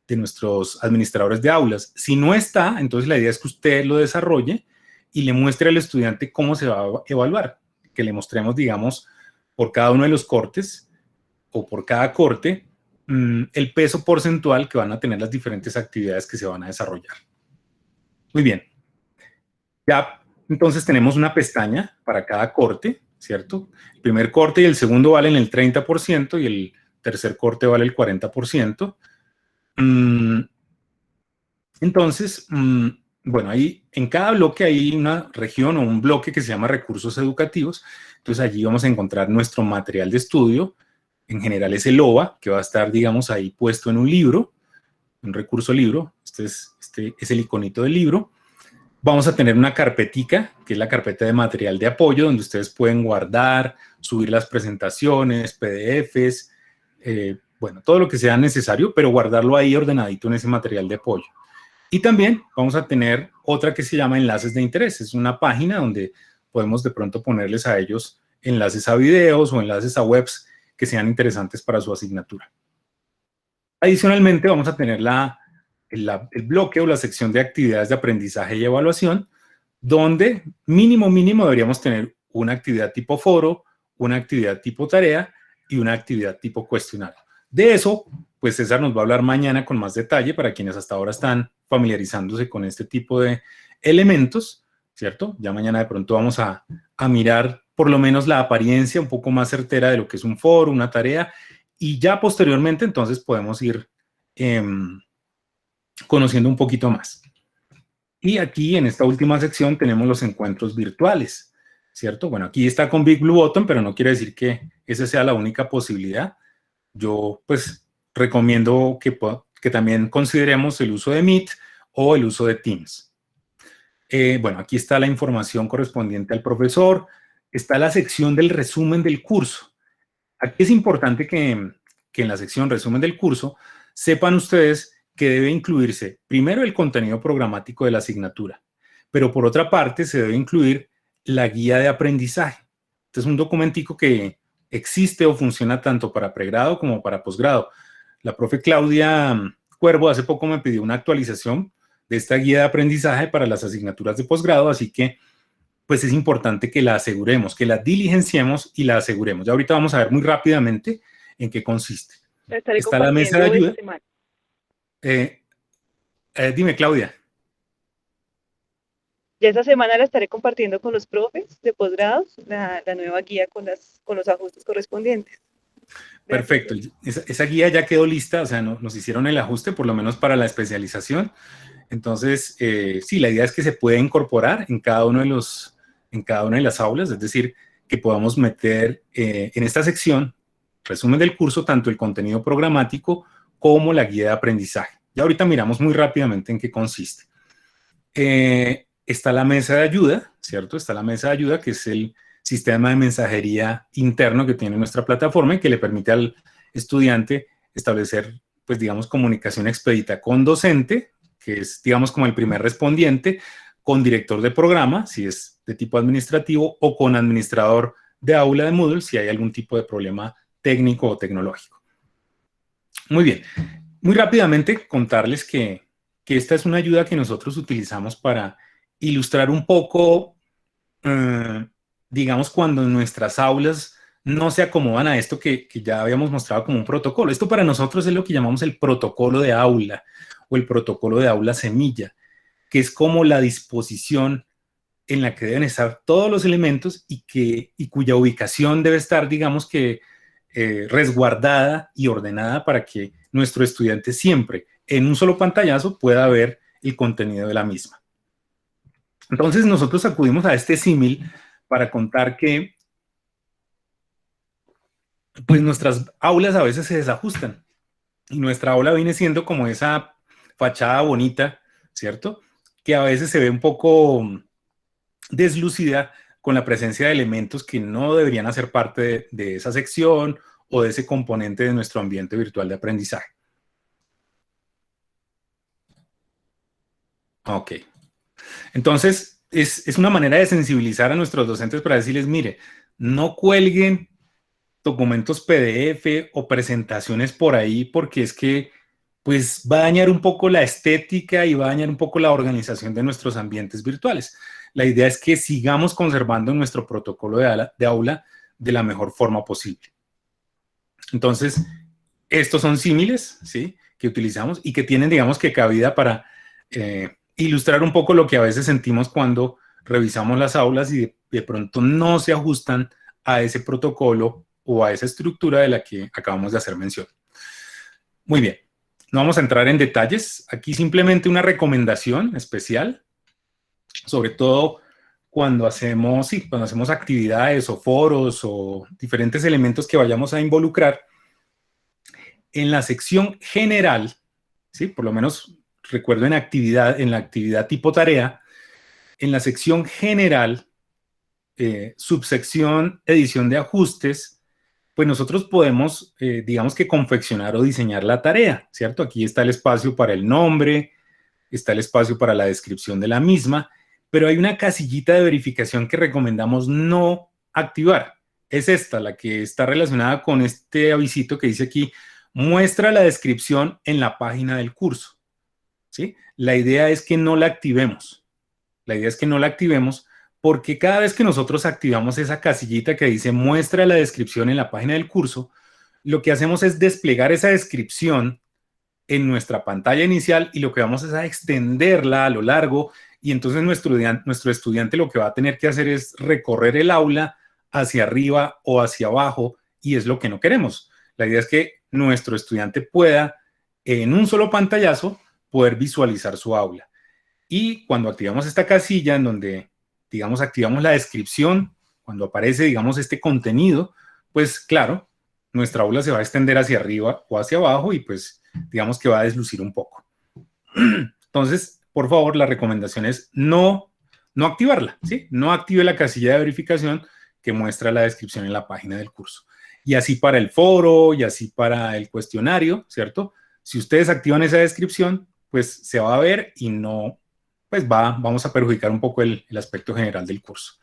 nuestros administradores de aulas. Si no está, entonces la idea es que usted lo desarrolle y le muestre al estudiante cómo se va a evaluar, que le mostremos, digamos, por cada uno de los cortes o por cada corte, el peso porcentual que van a tener las diferentes actividades que se van a desarrollar. Muy bien. Ya, entonces tenemos una pestaña para cada corte, ¿cierto? El primer corte y el segundo valen el 30% y el tercer corte vale el 40%. Entonces, bueno, ahí en cada bloque hay una región o un bloque que se llama recursos educativos. Entonces allí vamos a encontrar nuestro material de estudio. En general es el OVA, que va a estar, digamos, ahí puesto en un libro, un recurso libro. Este es el iconito del libro. Vamos a tener una carpetica, que es la carpeta de material de apoyo, donde ustedes pueden guardar, subir las presentaciones, PDFs, bueno, todo lo que sea necesario, pero guardarlo ahí ordenadito en ese material de apoyo. Y también vamos a tener otra que se llama enlaces de interés. Es una página donde podemos de pronto ponerles a ellos enlaces a videos o enlaces a webs que sean interesantes para su asignatura. Adicionalmente, vamos a tener el bloque o la sección de actividades de aprendizaje y evaluación, donde mínimo deberíamos tener una actividad tipo foro, una actividad tipo tarea y una actividad tipo cuestionario. De eso, pues César nos va a hablar mañana con más detalle para quienes hasta ahora están familiarizándose con este tipo de elementos, ¿cierto? Ya mañana de pronto vamos a mirar por lo menos la apariencia un poco más certera de lo que es un foro, una tarea, y ya posteriormente entonces podemos ir conociendo un poquito más. Y aquí en esta última sección tenemos los encuentros virtuales, ¿cierto? Bueno, aquí está con Big Blue Button, pero no quiere decir que esa sea la única posibilidad. Yo pues recomiendo que también consideremos el uso de Meet o el uso de Teams. Bueno, aquí está la información correspondiente al profesor, está la sección del resumen del curso. Aquí es importante que en la sección resumen del curso sepan ustedes que debe incluirse primero el contenido programático de la asignatura, pero por otra parte se debe incluir la guía de aprendizaje. Este es un documentico que existe o funciona tanto para pregrado como para posgrado. La profe Claudia Cuervo hace poco me pidió una actualización de esta guía de aprendizaje para las asignaturas de posgrado, así que pues es importante que la aseguremos, que la diligenciemos y la aseguremos. Ya ahorita vamos a ver muy rápidamente en qué consiste. Está la mesa de ayuda. Dime, Claudia. Ya esta semana la estaré compartiendo con los profes de posgrados, la nueva guía con los ajustes correspondientes. Perfecto. Esa guía ya quedó lista, o sea, nos hicieron el ajuste, por lo menos para la especialización. Entonces, sí, la idea es que se pueda incorporar en cada una de las aulas, es decir, que podamos meter en esta sección resumen del curso, tanto el contenido programático como la guía de aprendizaje. Y ahorita miramos muy rápidamente en qué consiste. Está la mesa de ayuda, ¿cierto? Está la mesa de ayuda, que es el sistema de mensajería interno que tiene nuestra plataforma y que le permite al estudiante establecer, pues digamos, comunicación expedita con docente, que es, digamos, como el primer respondiente, con director de programa, si es de tipo administrativo, o con administrador de aula de Moodle, si hay algún tipo de problema técnico o tecnológico. Muy bien. Muy rápidamente contarles que esta es una ayuda que nosotros utilizamos para ilustrar un poco, digamos, cuando nuestras aulas no se acomodan a esto que ya habíamos mostrado como un protocolo. Esto para nosotros es lo que llamamos el protocolo de aula o el protocolo de aula semilla, que es como la disposición en la que deben estar todos los elementos y cuya ubicación debe estar, digamos que, resguardada y ordenada para que nuestro estudiante siempre, en un solo pantallazo, pueda ver el contenido de la misma. Entonces, nosotros acudimos a este símil para contar que pues nuestras aulas a veces se desajustan y nuestra aula viene siendo como esa fachada bonita, ¿cierto? Que a veces se ve un poco deslucida con la presencia de elementos que no deberían hacer parte de esa sección o de ese componente de nuestro ambiente virtual de aprendizaje. Ok. Entonces, es una manera de sensibilizar a nuestros docentes para decirles, mire, no cuelguen documentos PDF o presentaciones por ahí porque es que pues va a dañar un poco la estética y va a dañar un poco la organización de nuestros ambientes virtuales. La idea es que sigamos conservando nuestro protocolo de aula de la mejor forma posible. Entonces, estos son símiles, ¿sí?, que utilizamos y que tienen, digamos, que cabida para ilustrar un poco lo que a veces sentimos cuando revisamos las aulas y de pronto no se ajustan a ese protocolo o a esa estructura de la que acabamos de hacer mención. Muy bien, no vamos a entrar en detalles. Aquí simplemente una recomendación especial, sobre todo cuando hacemos actividades o foros o diferentes elementos que vayamos a involucrar. En la sección general, ¿sí?, por lo menos recuerdo en la actividad tipo tarea, en la sección general, subsección edición de ajustes, pues nosotros podemos, digamos que confeccionar o diseñar la tarea, ¿cierto? Aquí está el espacio para el nombre, está el espacio para la descripción de la misma, pero hay una casillita de verificación que recomendamos no activar. Es esta, la que está relacionada con este avisito que dice aquí, muestra la descripción en la página del curso, ¿sí? La idea es que no la activemos. La idea es que no la activemos porque cada vez que nosotros activamos esa casillita que dice muestra la descripción en la página del curso, lo que hacemos es desplegar esa descripción en nuestra pantalla inicial y lo que vamos es a extenderla a lo largo y entonces nuestro estudiante lo que va a tener que hacer es recorrer el aula hacia arriba o hacia abajo y es lo que no queremos. La idea es que nuestro estudiante pueda en un solo pantallazo poder visualizar su aula. Y cuando activamos esta casilla en donde, digamos, activamos la descripción, cuando aparece, digamos, este contenido, pues claro, nuestra aula se va a extender hacia arriba o hacia abajo y pues digamos que va a deslucir un poco. Entonces, por favor, la recomendación es no activarla, ¿sí? No active la casilla de verificación que muestra la descripción en la página del curso. Y así para el foro y así para el cuestionario, ¿cierto? Si ustedes activan esa descripción, pues se va a ver y no, pues vamos a perjudicar un poco el aspecto general del curso.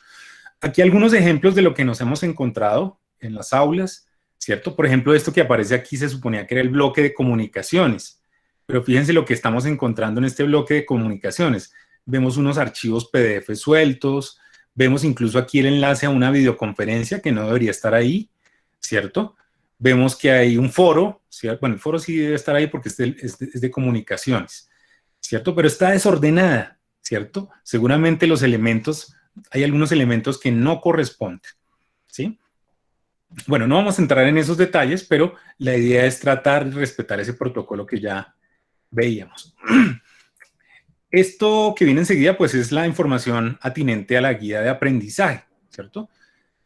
Aquí algunos ejemplos de lo que nos hemos encontrado en las aulas, ¿cierto? Por ejemplo, esto que aparece aquí se suponía que era el bloque de comunicaciones, pero fíjense lo que estamos encontrando en este bloque de comunicaciones. Vemos unos archivos PDF sueltos, vemos incluso aquí el enlace a una videoconferencia que no debería estar ahí, ¿cierto? Vemos que hay un foro, ¿cierto? Bueno, el foro sí debe estar ahí porque es de comunicaciones, ¿cierto? Pero está desordenada, ¿cierto? Seguramente los elementos, hay algunos elementos que no corresponden, ¿sí? Bueno, no vamos a entrar en esos detalles, pero la idea es tratar de respetar ese protocolo que ya veíamos. Esto que viene enseguida, pues es la información atinente a la guía de aprendizaje, ¿cierto?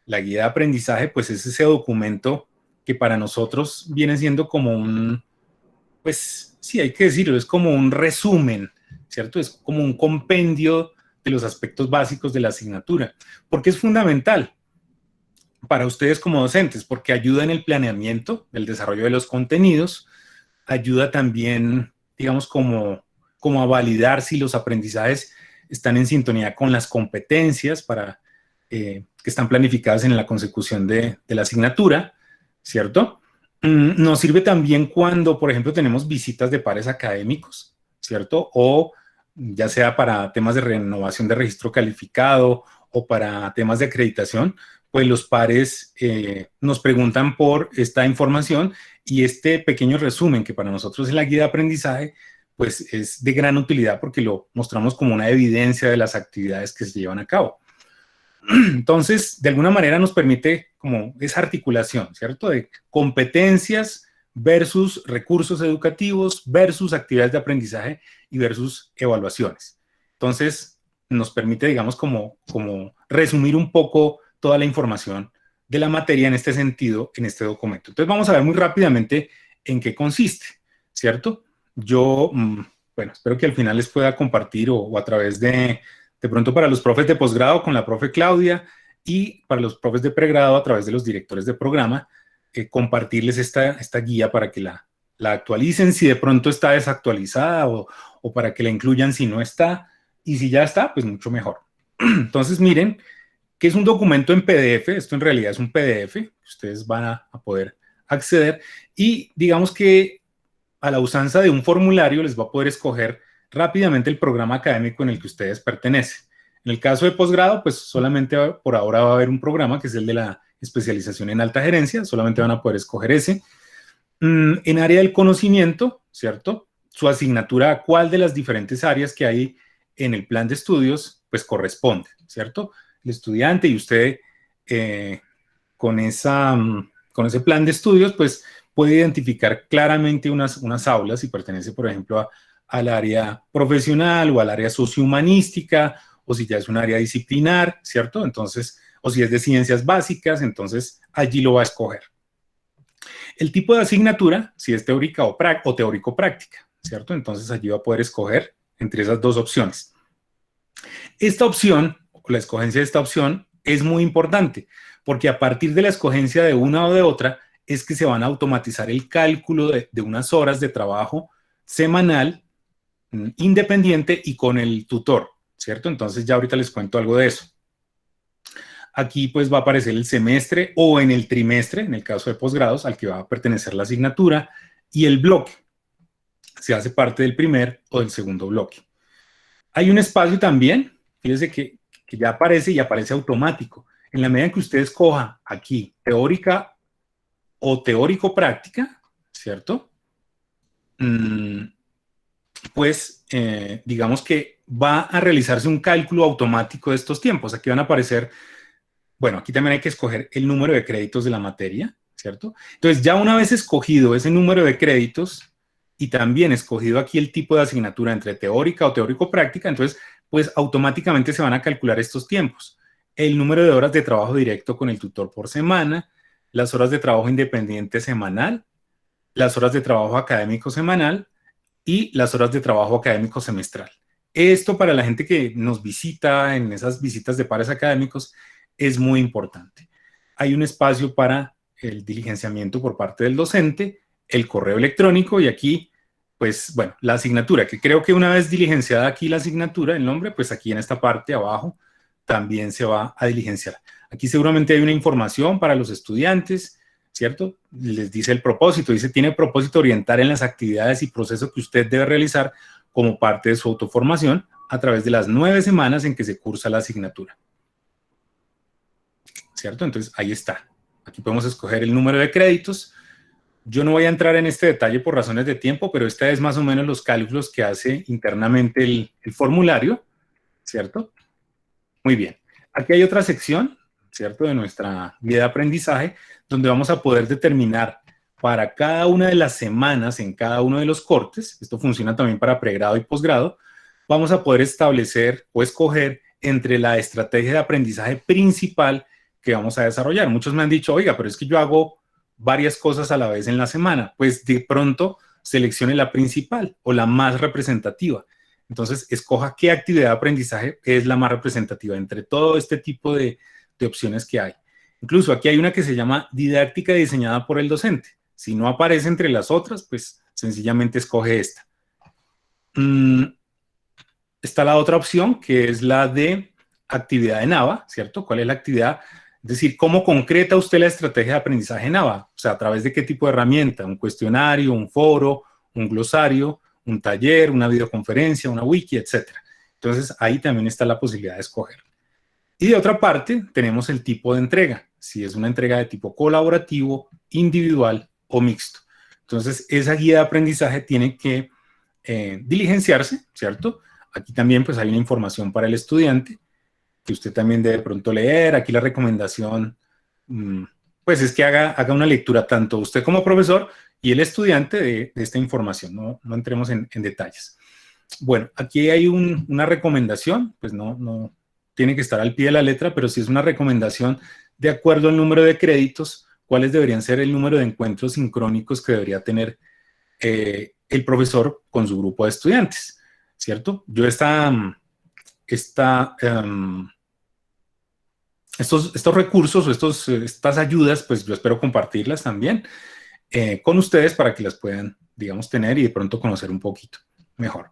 La guía de aprendizaje, pues es ese documento que para nosotros viene siendo como un, pues sí, hay que decirlo, es como un resumen, ¿cierto? Es como un compendio de los aspectos básicos de la asignatura, porque es fundamental para ustedes como docentes, porque ayuda en el planeamiento, el desarrollo de los contenidos, ayuda también, digamos, como a validar si los aprendizajes están en sintonía con las competencias que están planificadas en la consecución de la asignatura, ¿cierto? Nos sirve también cuando, por ejemplo, tenemos visitas de pares académicos, ¿cierto? O ya sea para temas de renovación de registro calificado o para temas de acreditación, pues los pares nos preguntan por esta información y este pequeño resumen que para nosotros es la guía de aprendizaje, pues es de gran utilidad porque lo mostramos como una evidencia de las actividades que se llevan a cabo. Entonces, de alguna manera nos permite como esa articulación, ¿cierto? De competencias versus recursos educativos versus actividades de aprendizaje y versus evaluaciones. Entonces, nos permite, digamos, como resumir un poco toda la información de la materia en este sentido, en este documento. Entonces, vamos a ver muy rápidamente en qué consiste, ¿cierto? Yo, bueno, espero que al final les pueda compartir o a través de pronto para los profes de posgrado con la profe Claudia y para los profes de pregrado a través de los directores de programa, compartirles esta guía para que la actualicen si de pronto está desactualizada o para que la incluyan si no está, y si ya está, pues mucho mejor. Entonces miren que es un documento en PDF, esto en realidad es un PDF que ustedes van a poder acceder y digamos que a la usanza de un formulario les va a poder escoger rápidamente el programa académico en el que ustedes pertenecen. En el caso de posgrado, pues solamente por ahora va a haber un programa que es el de la especialización en alta gerencia, solamente van a poder escoger ese. En área del conocimiento, ¿cierto? Su asignatura a cuál de las diferentes áreas que hay en el plan de estudios, pues corresponde, ¿cierto? El estudiante y usted con ese plan de estudios, pues puede identificar claramente unas aulas si pertenece, por ejemplo, al área profesional o al área sociohumanística, o si ya es un área disciplinar, ¿cierto? Entonces, o si es de ciencias básicas, entonces allí lo va a escoger. El tipo de asignatura, si es teórica o teórico-práctica, ¿cierto? Entonces allí va a poder escoger entre esas dos opciones. Esta opción, o la escogencia de esta opción, es muy importante, porque a partir de la escogencia de una o de otra, es que se van a automatizar el cálculo de unas horas de trabajo semanal, independiente y con el tutor, ¿cierto? Entonces ya ahorita les cuento algo de eso. Aquí pues va a aparecer el semestre o en el trimestre, en el caso de posgrados, al que va a pertenecer la asignatura, y el bloque. Se hace parte del primer o del segundo bloque. Hay un espacio también, fíjense que ya aparece y aparece automático. En la medida en que usted escoja aquí teórica o teórico-práctica, ¿cierto? Pues digamos que va a realizarse un cálculo automático de estos tiempos. Aquí van a aparecer, bueno, aquí también hay que escoger el número de créditos de la materia, ¿cierto? Entonces ya una vez escogido ese número de créditos y también escogido aquí el tipo de asignatura entre teórica o teórico-práctica, entonces pues automáticamente se van a calcular estos tiempos. El número de horas de trabajo directo con el tutor por semana, las horas de trabajo independiente semanal, las horas de trabajo académico semanal y las horas de trabajo académico semestral. Esto para la gente que nos visita en esas visitas de pares académicos es muy importante. Hay un espacio para el diligenciamiento por parte del docente, el correo electrónico y aquí, pues bueno, la asignatura, que creo que una vez diligenciada aquí la asignatura, el nombre, pues aquí en esta parte abajo también se va a diligenciar. Aquí seguramente hay una información para los estudiantes, ¿cierto? Les dice el propósito, dice, tiene propósito orientar en las actividades y procesos que usted debe realizar como parte de su autoformación a través de las 9 semanas en que se cursa la asignatura. ¿Cierto? Entonces, ahí está. Aquí podemos escoger el número de créditos. Yo no voy a entrar en este detalle por razones de tiempo, pero esta es más o menos los cálculos que hace internamente el formulario, ¿cierto? Muy bien. Aquí hay otra sección, ¿cierto? De nuestra guía de aprendizaje, donde vamos a poder determinar para cada una de las semanas en cada uno de los cortes, esto funciona también para pregrado y posgrado, vamos a poder establecer o escoger entre la estrategia de aprendizaje principal que vamos a desarrollar. Muchos me han dicho, oiga, pero es que yo hago varias cosas a la vez en la semana, pues de pronto seleccione la principal o la más representativa. Entonces, escoja qué actividad de aprendizaje es la más representativa entre todo este tipo de opciones que hay. Incluso aquí hay una que se llama didáctica diseñada por el docente. Si no aparece entre las otras, pues sencillamente escoge esta. Está la otra opción, que es la de actividad en ABA, ¿cierto? ¿Cuál es la actividad? Es decir, ¿cómo concreta usted la estrategia de aprendizaje en ABA? O sea, ¿a través de qué tipo de herramienta? ¿Un cuestionario, un foro, un glosario, un taller, una videoconferencia, una wiki, etcétera? Entonces, ahí también está la posibilidad de escoger. Y de otra parte, tenemos el tipo de entrega. Si es una entrega de tipo colaborativo, individual o mixto. Entonces, esa guía de aprendizaje tiene que diligenciarse, ¿cierto? Aquí también pues hay una información para el estudiante que usted también debe pronto leer. Aquí la recomendación pues es que haga una lectura tanto usted como profesor y el estudiante de esta información. No entremos en detalles. Bueno, aquí hay una recomendación, pues no tiene que estar al pie de la letra, pero sí es una recomendación de acuerdo al número de créditos, cuáles deberían ser el número de encuentros sincrónicos que debería tener el profesor con su grupo de estudiantes, ¿cierto? Yo estos recursos o estas ayudas, pues yo espero compartirlas también con ustedes para que las puedan, digamos, tener y de pronto conocer un poquito mejor.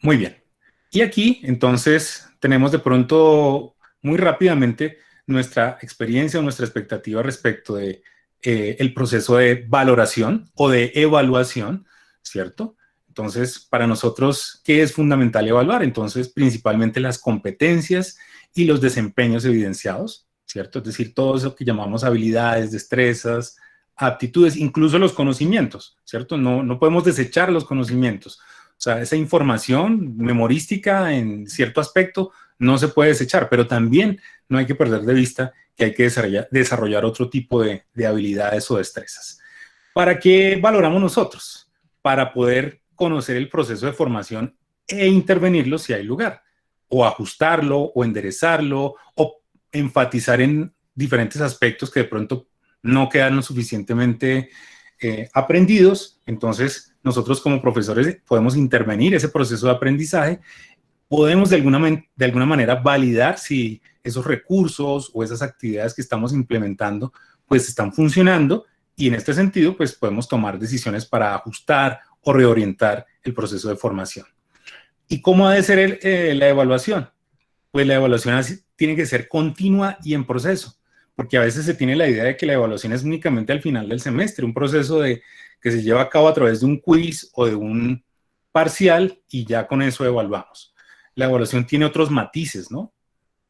Muy bien. Y aquí, entonces, tenemos de pronto, muy rápidamente, nuestra experiencia o nuestra expectativa respecto de el proceso de valoración o de evaluación, ¿cierto? Entonces, para nosotros, ¿qué es fundamental evaluar? Entonces, principalmente las competencias y los desempeños evidenciados, ¿cierto? Es decir, todo eso que llamamos habilidades, destrezas, aptitudes, incluso los conocimientos, ¿cierto? No podemos desechar los conocimientos. O sea, esa información memorística en cierto aspecto no se puede desechar, pero también no hay que perder de vista que hay que desarrollar otro tipo de habilidades o destrezas. ¿Para qué valoramos nosotros? Para poder conocer el proceso de formación e intervenirlo si hay lugar, o ajustarlo, o enderezarlo, o enfatizar en diferentes aspectos que de pronto no quedan lo suficientemente aprendidos. Entonces, nosotros como profesores podemos intervenir ese proceso de aprendizaje, podemos de alguna manera validar si esos recursos o esas actividades que estamos implementando pues están funcionando, y en este sentido pues podemos tomar decisiones para ajustar o reorientar el proceso de formación. ¿Y cómo ha de ser la evaluación? Pues la evaluación tiene que ser continua y en proceso, porque a veces se tiene la idea de que la evaluación es únicamente al final del semestre, un proceso que se lleva a cabo a través de un quiz o de un parcial y ya con eso evaluamos. La evaluación tiene otros matices, ¿no?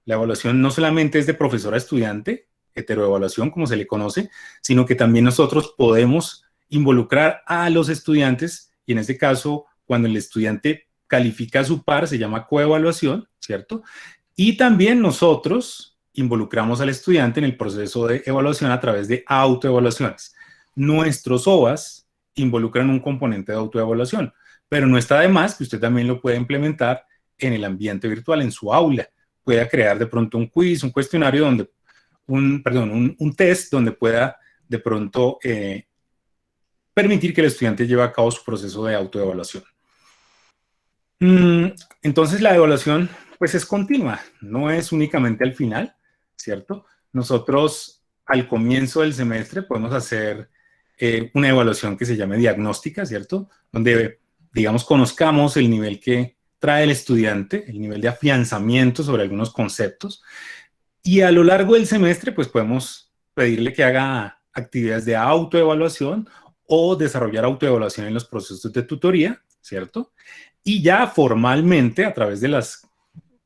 La evaluación no solamente es de profesor a estudiante, heteroevaluación como se le conoce, sino que también nosotros podemos involucrar a los estudiantes, y en este caso, cuando el estudiante califica a su par, se llama coevaluación, ¿cierto? Y también nosotros involucramos al estudiante en el proceso de evaluación a través de autoevaluaciones. Nuestros OVAs involucran un componente de autoevaluación, pero no está de más que usted también lo pueda implementar en el ambiente virtual, en su aula. Pueda crear de pronto un quiz, un cuestionario, un test donde pueda de pronto permitir que el estudiante lleve a cabo su proceso de autoevaluación. Entonces la evaluación pues es continua, no es únicamente al final, ¿cierto? Nosotros al comienzo del semestre podemos hacer una evaluación que se llame diagnóstica, ¿cierto? Donde, digamos, conozcamos el nivel que trae el estudiante, el nivel de afianzamiento sobre algunos conceptos, y a lo largo del semestre pues podemos pedirle que haga actividades de autoevaluación o desarrollar autoevaluación en los procesos de tutoría, ¿cierto? Y ya formalmente, a través de las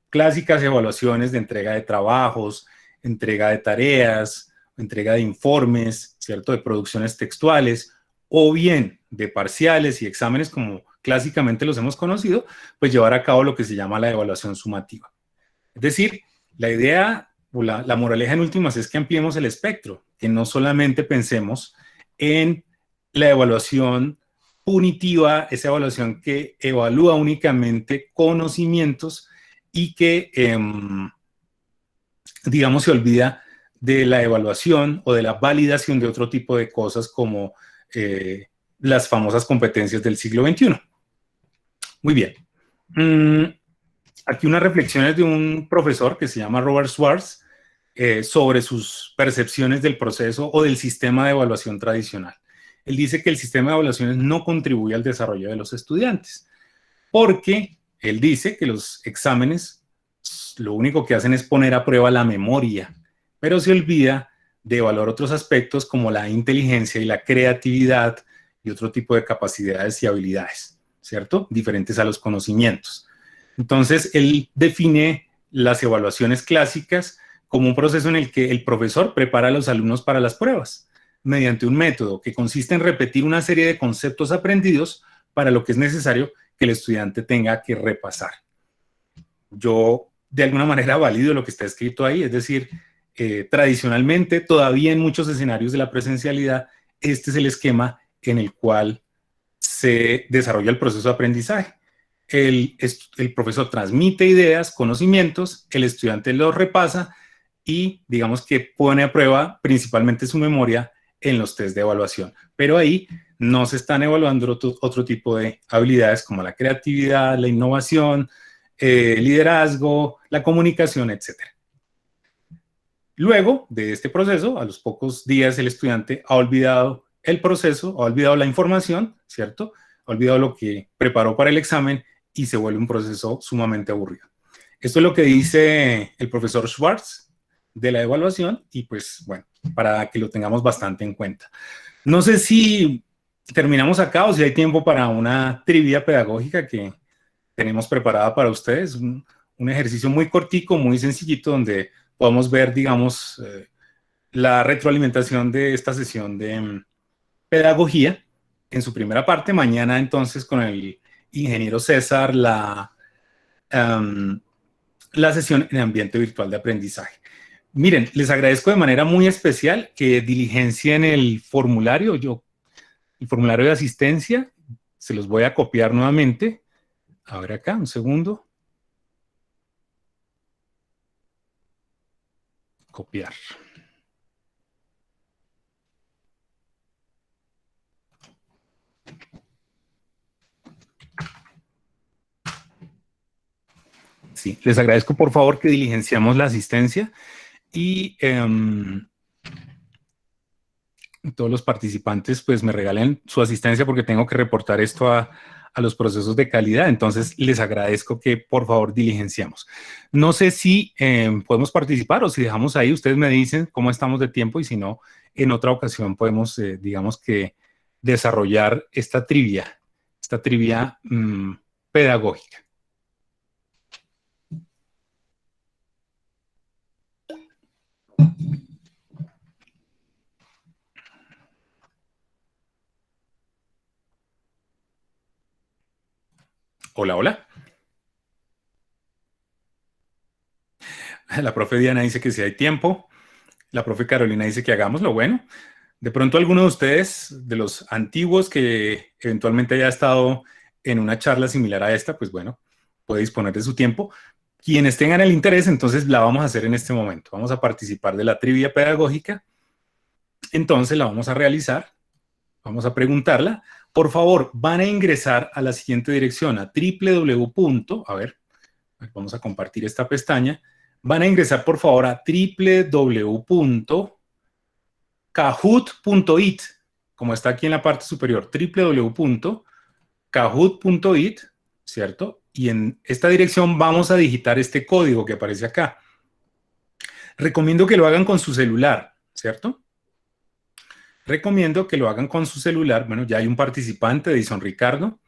clásicas evaluaciones de entrega de trabajos, entrega de tareas, entrega de informes, ¿cierto? De producciones textuales, o bien de parciales y exámenes como clásicamente los hemos conocido, pues llevar a cabo lo que se llama la evaluación sumativa. Es decir, la idea o la moraleja en últimas es que ampliemos el espectro, que no solamente pensemos en la evaluación punitiva, esa evaluación que evalúa únicamente conocimientos y que, digamos, se olvida de la evaluación o de la validación de otro tipo de cosas como las famosas competencias del siglo XXI. Muy bien. Aquí unas reflexiones de un profesor que se llama Robert Schwartz sobre sus percepciones del proceso o del sistema de evaluación tradicional. Él dice que el sistema de evaluaciones no contribuye al desarrollo de los estudiantes, porque él dice que los exámenes lo único que hacen es poner a prueba la memoria, pero se olvida de evaluar otros aspectos como la inteligencia y la creatividad y otro tipo de capacidades y habilidades, ¿cierto? Diferentes a los conocimientos. Entonces, él define las evaluaciones clásicas como un proceso en el que el profesor prepara a los alumnos para las pruebas mediante un método que consiste en repetir una serie de conceptos aprendidos para lo que es necesario que el estudiante tenga que repasar. Yo, de alguna manera, valido lo que está escrito ahí, es decir, tradicionalmente, todavía en muchos escenarios de la presencialidad, este es el esquema en el cual se desarrolla el proceso de aprendizaje. El profesor transmite ideas, conocimientos, el estudiante los repasa y digamos que pone a prueba principalmente su memoria en los test de evaluación. Pero ahí no se están evaluando otro tipo de habilidades como la creatividad, la innovación, liderazgo, la comunicación, etc. Luego de este proceso, a los pocos días el estudiante ha olvidado el proceso, ha olvidado la información, ¿cierto? Ha olvidado lo que preparó para el examen y se vuelve un proceso sumamente aburrido. Esto es lo que dice el profesor Schwartz de la evaluación y pues bueno, para que lo tengamos bastante en cuenta. No sé si terminamos acá o si hay tiempo para una trivia pedagógica que tenemos preparada para ustedes, un ejercicio muy cortico, muy sencillito, donde podamos ver, digamos, la retroalimentación de esta sesión de pedagogía en su primera parte. Mañana entonces con el ingeniero César la sesión en ambiente virtual de aprendizaje. Miren, les agradezco de manera muy especial que diligencien el formulario, el formulario de asistencia, se los voy a copiar nuevamente. A ver acá, un segundo. Copiar. Sí, les agradezco por favor que diligenciamos la asistencia y todos los participantes pues me regalen su asistencia porque tengo que reportar esto a los procesos de calidad, entonces les agradezco que por favor diligenciamos. No sé si podemos participar o si dejamos ahí, ustedes me dicen cómo estamos de tiempo y si no, en otra ocasión podemos, digamos que, desarrollar esta trivia pedagógica. Hola, hola. La profe Diana dice que si hay tiempo. La profe Carolina dice que hagámoslo. Bueno, de pronto alguno de ustedes, de los antiguos que eventualmente haya estado en una charla similar a esta, pues bueno, puede disponer de su tiempo. Quienes tengan el interés, entonces la vamos a hacer en este momento. Vamos a participar de la trivia pedagógica. Entonces la vamos a realizar. Vamos a preguntarla. Por favor, van a ingresar a la siguiente dirección, a www. A ver, vamos a compartir esta pestaña. Van a ingresar, por favor, a www.kahoot.it, como está aquí en la parte superior, www.kahoot.it, ¿cierto? Y en esta dirección vamos a digitar este código que aparece acá. Recomiendo que lo hagan con su celular, ¿cierto? Recomiendo que lo hagan con su celular. Bueno, ya hay un participante, Edison Ricardo.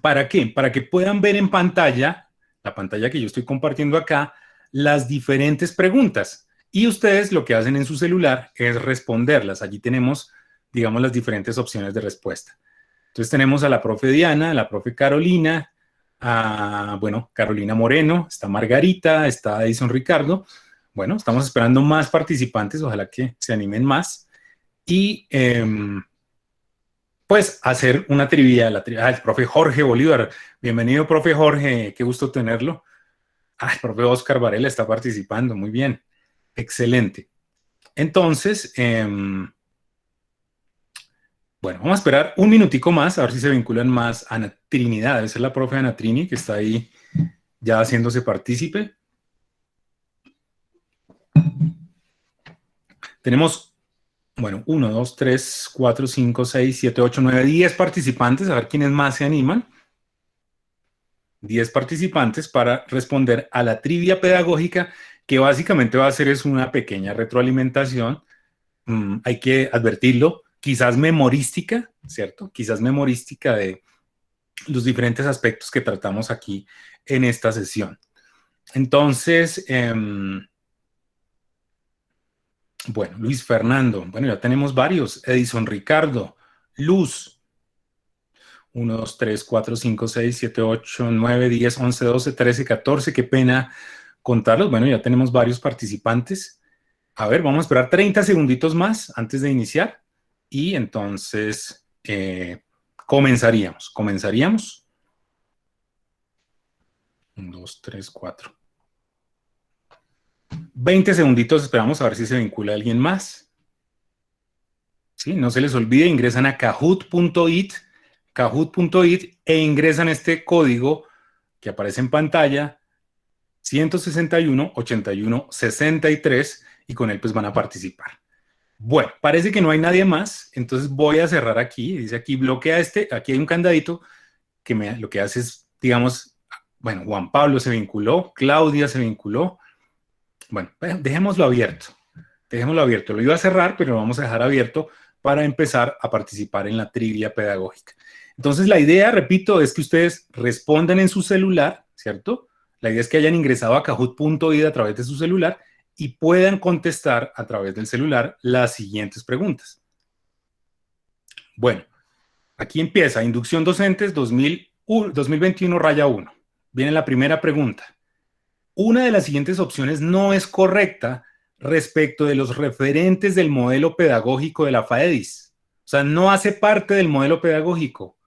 ¿Para qué? Para que puedan ver en pantalla, la pantalla que yo estoy compartiendo acá, las diferentes preguntas. Y ustedes lo que hacen en su celular es responderlas. Allí tenemos, digamos, las diferentes opciones de respuesta. Entonces tenemos a la profe Diana, a la profe Carolina, bueno, Carolina Moreno, está Margarita, está Edison Ricardo. Bueno, estamos esperando más participantes, ojalá que se animen más. Y pues hacer una trivia, el profe Jorge Bolívar. Bienvenido, profe Jorge, qué gusto tenerlo. El profe Oscar Varela está participando, muy bien. Excelente. Entonces, bueno, vamos a esperar un minutico más, a ver si se vinculan más. Ana Trinidad, debe ser la profe Ana Trini, que está ahí ya haciéndose partícipe. Tenemos, bueno, 1, 2, 3, 4, 5, 6, 7, 8, 9, 10 participantes. A ver quiénes más se animan. 10 participantes para responder a la trivia pedagógica, que básicamente va a ser es una pequeña retroalimentación. Hay que advertirlo, quizás memorística, ¿cierto? Quizás memorística de los diferentes aspectos que tratamos aquí en esta sesión. Entonces, bueno, Luis Fernando, bueno, ya tenemos varios. Edison Ricardo, Luz, 1, 2, 3, 4, 5, 6, 7, 8, 9, 10, 11, 12, 13, 14. Qué pena contarlos. Bueno, ya tenemos varios participantes. A ver, vamos a esperar 30 segunditos más antes de iniciar. Y entonces comenzaríamos. 1, 2, 3, 4. 20 segunditos, esperamos a ver si se vincula alguien más. ¿Sí? No se les olvide, ingresan a kahoot.it e ingresan este código que aparece en pantalla, 161 81 63, y con él pues van a participar. Bueno, parece que no hay nadie más, entonces voy a cerrar aquí. Dice aquí, bloquea aquí hay un candadito que lo que hace es, digamos, bueno, Juan Pablo se vinculó, Claudia se vinculó. Bueno, dejémoslo abierto. Lo iba a cerrar, pero lo vamos a dejar abierto para empezar a participar en la trivia pedagógica. Entonces, la idea, repito, es que ustedes respondan en su celular, ¿cierto? La idea es que hayan ingresado a kahoot.it a través de su celular y puedan contestar a través del celular las siguientes preguntas. Bueno, aquí empieza Inducción Docentes 2021-1. Viene la primera pregunta. Una de las siguientes opciones no es correcta respecto de los referentes del modelo pedagógico de la FAEDIS. O sea, no hace parte del modelo pedagógico.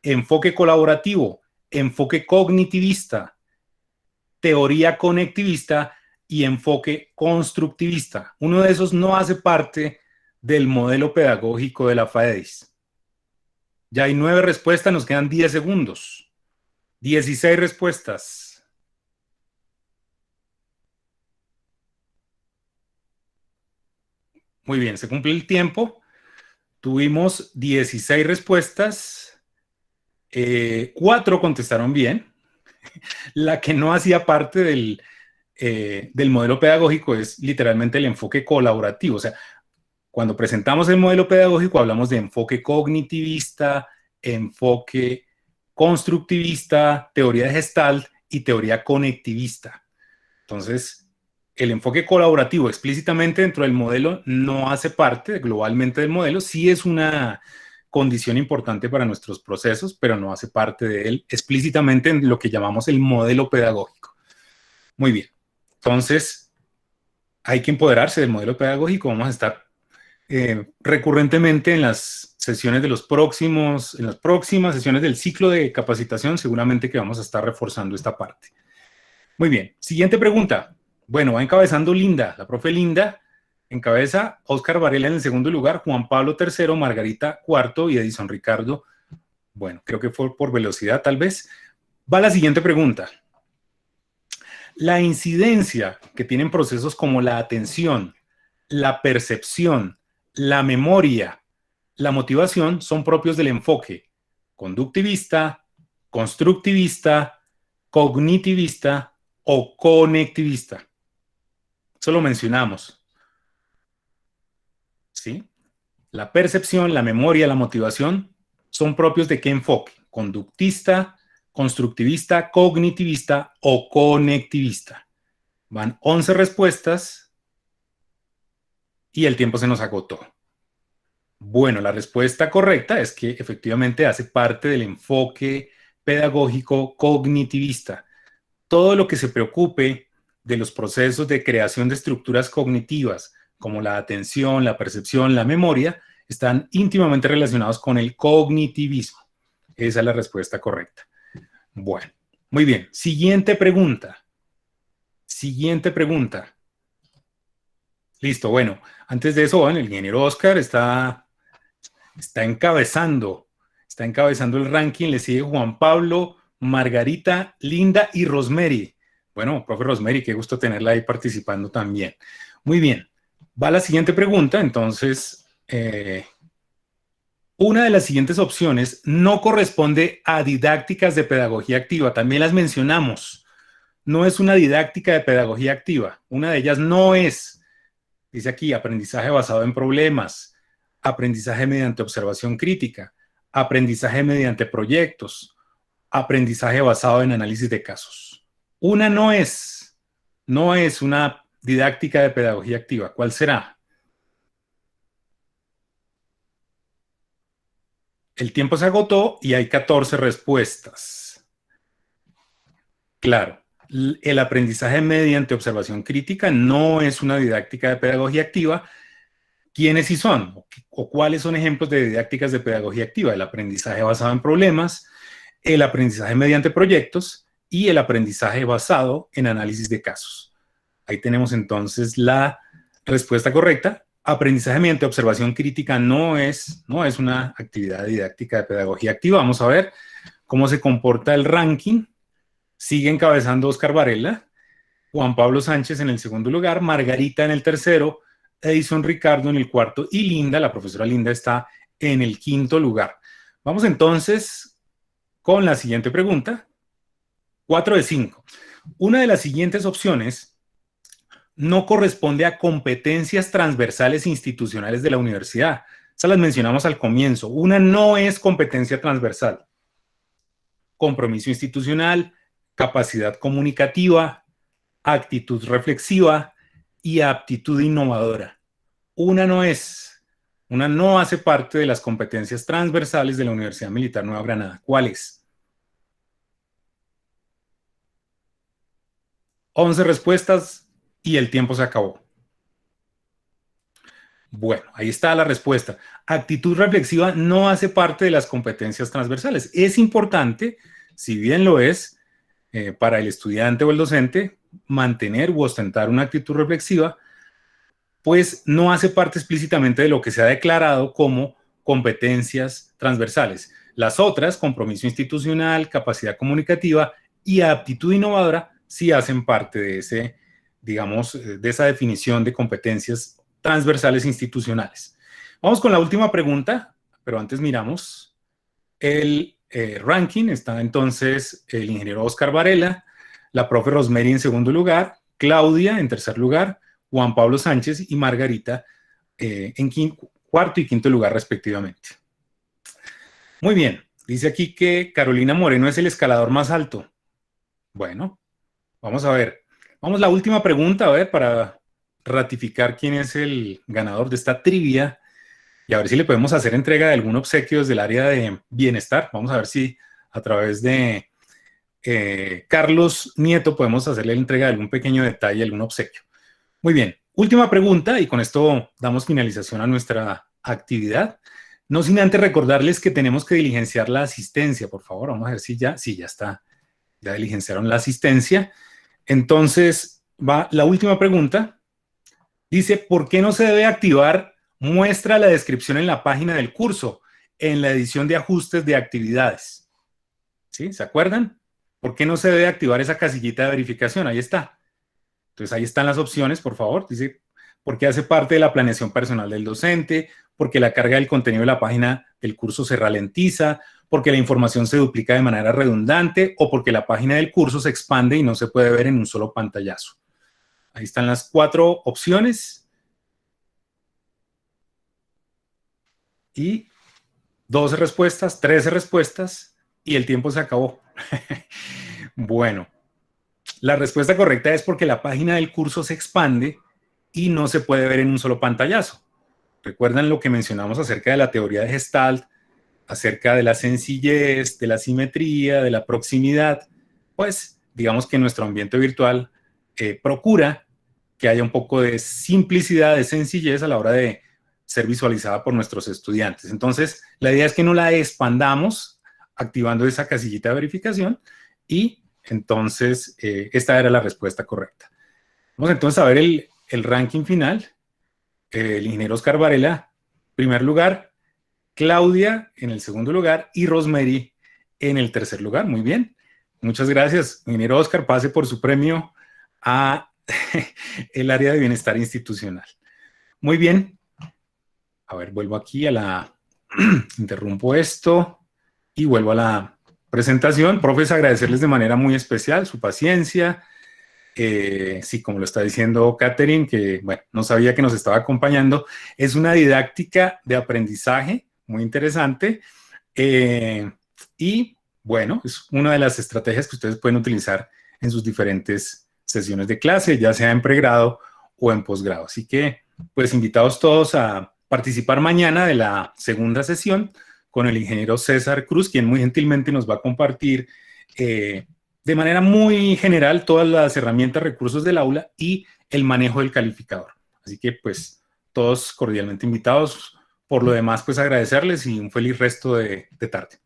Enfoque colaborativo, enfoque cognitivista, teoría conectivista y enfoque constructivista. Uno de esos no hace parte del modelo pedagógico de la FAEDIS. Ya hay 9 respuestas, nos quedan 10 segundos. 16 respuestas. Muy bien, se cumple el tiempo. Tuvimos 16 respuestas. 4 contestaron bien. La que no hacía parte del modelo pedagógico es literalmente el enfoque colaborativo. O sea, cuando presentamos el modelo pedagógico hablamos de enfoque cognitivista, enfoque constructivista, teoría de Gestalt y teoría conectivista. Entonces, el enfoque colaborativo explícitamente dentro del modelo no hace parte globalmente del modelo, sí es una condición importante para nuestros procesos, pero no hace parte de él explícitamente en lo que llamamos el modelo pedagógico. Muy bien, entonces hay que empoderarse del modelo pedagógico. Vamos a estar recurrentemente en las sesiones de en las próximas sesiones del ciclo de capacitación, seguramente que vamos a estar reforzando esta parte. Muy bien, siguiente pregunta. Bueno, va encabezando Linda, la profe Linda, encabeza Óscar Varela en el segundo lugar, Juan Pablo tercero, Margarita cuarto y Edison Ricardo, bueno, creo que fue por velocidad tal vez. Va la siguiente pregunta. La incidencia que tienen procesos como la atención, la percepción, la memoria, la motivación son propios del enfoque conductivista, constructivista, cognitivista o conectivista. Eso lo mencionamos. ¿Sí? La percepción, la memoria, la motivación son propios de qué enfoque? Conductista, constructivista, cognitivista o conectivista. Van 11 respuestas y el tiempo se nos agotó. Bueno, la respuesta correcta es que efectivamente hace parte del enfoque pedagógico cognitivista. Todo lo que se preocupe de los procesos de creación de estructuras cognitivas, como la atención, la percepción, la memoria, están íntimamente relacionados con el cognitivismo. Esa es la respuesta correcta. Bueno, muy bien. Siguiente pregunta. Listo, bueno, antes de eso, bueno, el ingeniero Oscar está encabezando el ranking, le sigue Juan Pablo, Margarita, Linda y Rosemary. Bueno, profe Rosemary, qué gusto tenerla ahí participando también. Muy bien, va la siguiente pregunta, entonces, una de las siguientes opciones no corresponde a didácticas de pedagogía activa, también las mencionamos. No es una didáctica de pedagogía activa, una de ellas no es, dice aquí, aprendizaje basado en problemas, aprendizaje mediante observación crítica, aprendizaje mediante proyectos, aprendizaje basado en análisis de casos. Una no es una didáctica de pedagogía activa. ¿Cuál será? El tiempo se agotó y hay 14 respuestas. Claro, el aprendizaje mediante observación crítica no es una didáctica de pedagogía activa. ¿Quiénes sí son? ¿O cuáles son ejemplos de didácticas de pedagogía activa? El aprendizaje basado en problemas, el aprendizaje mediante proyectos y el aprendizaje basado en análisis de casos. Ahí tenemos entonces la respuesta correcta. Aprendizaje mediante observación crítica no es una actividad didáctica de pedagogía activa. Vamos a ver cómo se comporta el ranking. Sigue encabezando Oscar Varela, Juan Pablo Sánchez en el segundo lugar, Margarita en el tercero, Edison Ricardo en el cuarto y Linda, la profesora Linda, está en el quinto lugar. Vamos entonces con la siguiente pregunta. 4 de 5. Una de las siguientes opciones no corresponde a competencias transversales institucionales de la universidad. Esas las mencionamos al comienzo. Una no es competencia transversal. Compromiso institucional, capacidad comunicativa, actitud reflexiva y aptitud innovadora. Una no hace parte de las competencias transversales de la Universidad Militar Nueva Granada. ¿Cuál es? 11 respuestas y el tiempo se acabó. Bueno, ahí está la respuesta. Actitud reflexiva no hace parte de las competencias transversales. Es importante, si bien lo es, para el estudiante o el docente, mantener u ostentar una actitud reflexiva, pues no hace parte explícitamente de lo que se ha declarado como competencias transversales. Las otras, compromiso institucional, capacidad comunicativa y aptitud innovadora, sí hacen parte de ese, digamos, de esa definición de competencias transversales institucionales. Vamos con la última pregunta, pero antes miramos el ranking. Está entonces el ingeniero Oscar Varela, la profe Rosemary en segundo lugar, Claudia en tercer lugar, Juan Pablo Sánchez y Margarita en cuarto y quinto lugar respectivamente. Muy bien, dice aquí que Carolina Moreno es el escalador más alto. Bueno, vamos a ver. Vamos a la última pregunta, a ver, para ratificar quién es el ganador de esta trivia y a ver si le podemos hacer entrega de algún obsequio desde el área de bienestar. Vamos a ver si a través de Carlos Nieto podemos hacerle la entrega de algún pequeño detalle, algún obsequio. Muy bien, última pregunta y con esto damos finalización a nuestra actividad. No sin antes recordarles que tenemos que diligenciar la asistencia, por favor. Vamos a ver si ya está. Ya diligenciaron la asistencia. Entonces, va la última pregunta. Dice, ¿por qué no se debe activar muestra la descripción en la página del curso, en la edición de ajustes de actividades? ¿Sí? ¿Se acuerdan? ¿Por qué no se debe activar esa casillita de verificación? Ahí está. Entonces, ahí están las opciones, por favor. Dice, porque hace parte de la planeación personal del docente, porque la carga del contenido de la página del curso se ralentiza, porque la información se duplica de manera redundante o porque la página del curso se expande y no se puede ver en un solo pantallazo. Ahí están las 4 opciones. Y 12 respuestas, 13 respuestas y el tiempo se acabó. Bueno, la respuesta correcta es porque la página del curso se expande y no se puede ver en un solo pantallazo. ¿Recuerdan lo que mencionamos acerca de la teoría de Gestalt, acerca de la sencillez, de la simetría, de la proximidad? Pues digamos que nuestro ambiente virtual procura que haya un poco de simplicidad, de sencillez a la hora de ser visualizada por nuestros estudiantes. Entonces, la idea es que no la expandamos activando esa casillita de verificación y entonces esta era la respuesta correcta. Vamos entonces a ver el ranking final. el ingeniero Oscar Varela, primer lugar, Claudia en el segundo lugar y Rosemary en el tercer lugar. Muy bien. Muchas gracias. Ingeniero Oscar, pase por su premio a el área de bienestar institucional. Muy bien. A ver, vuelvo aquí a la... interrumpo esto y vuelvo a la presentación. Profes, agradecerles de manera muy especial su paciencia. Sí, como lo está diciendo Catherine, que bueno, no sabía que nos estaba acompañando. Es una didáctica de aprendizaje muy interesante. Y bueno, es una de las estrategias que ustedes pueden utilizar en sus diferentes sesiones de clase, ya sea en pregrado o en posgrado. Así que, pues, invitados todos a participar mañana de la segunda sesión con el ingeniero César Cruz, quien muy gentilmente nos va a compartir de manera muy general todas las herramientas, recursos del aula y el manejo del calificador. Así que, pues, todos cordialmente invitados. Por lo demás, pues, agradecerles y un feliz resto de tarde.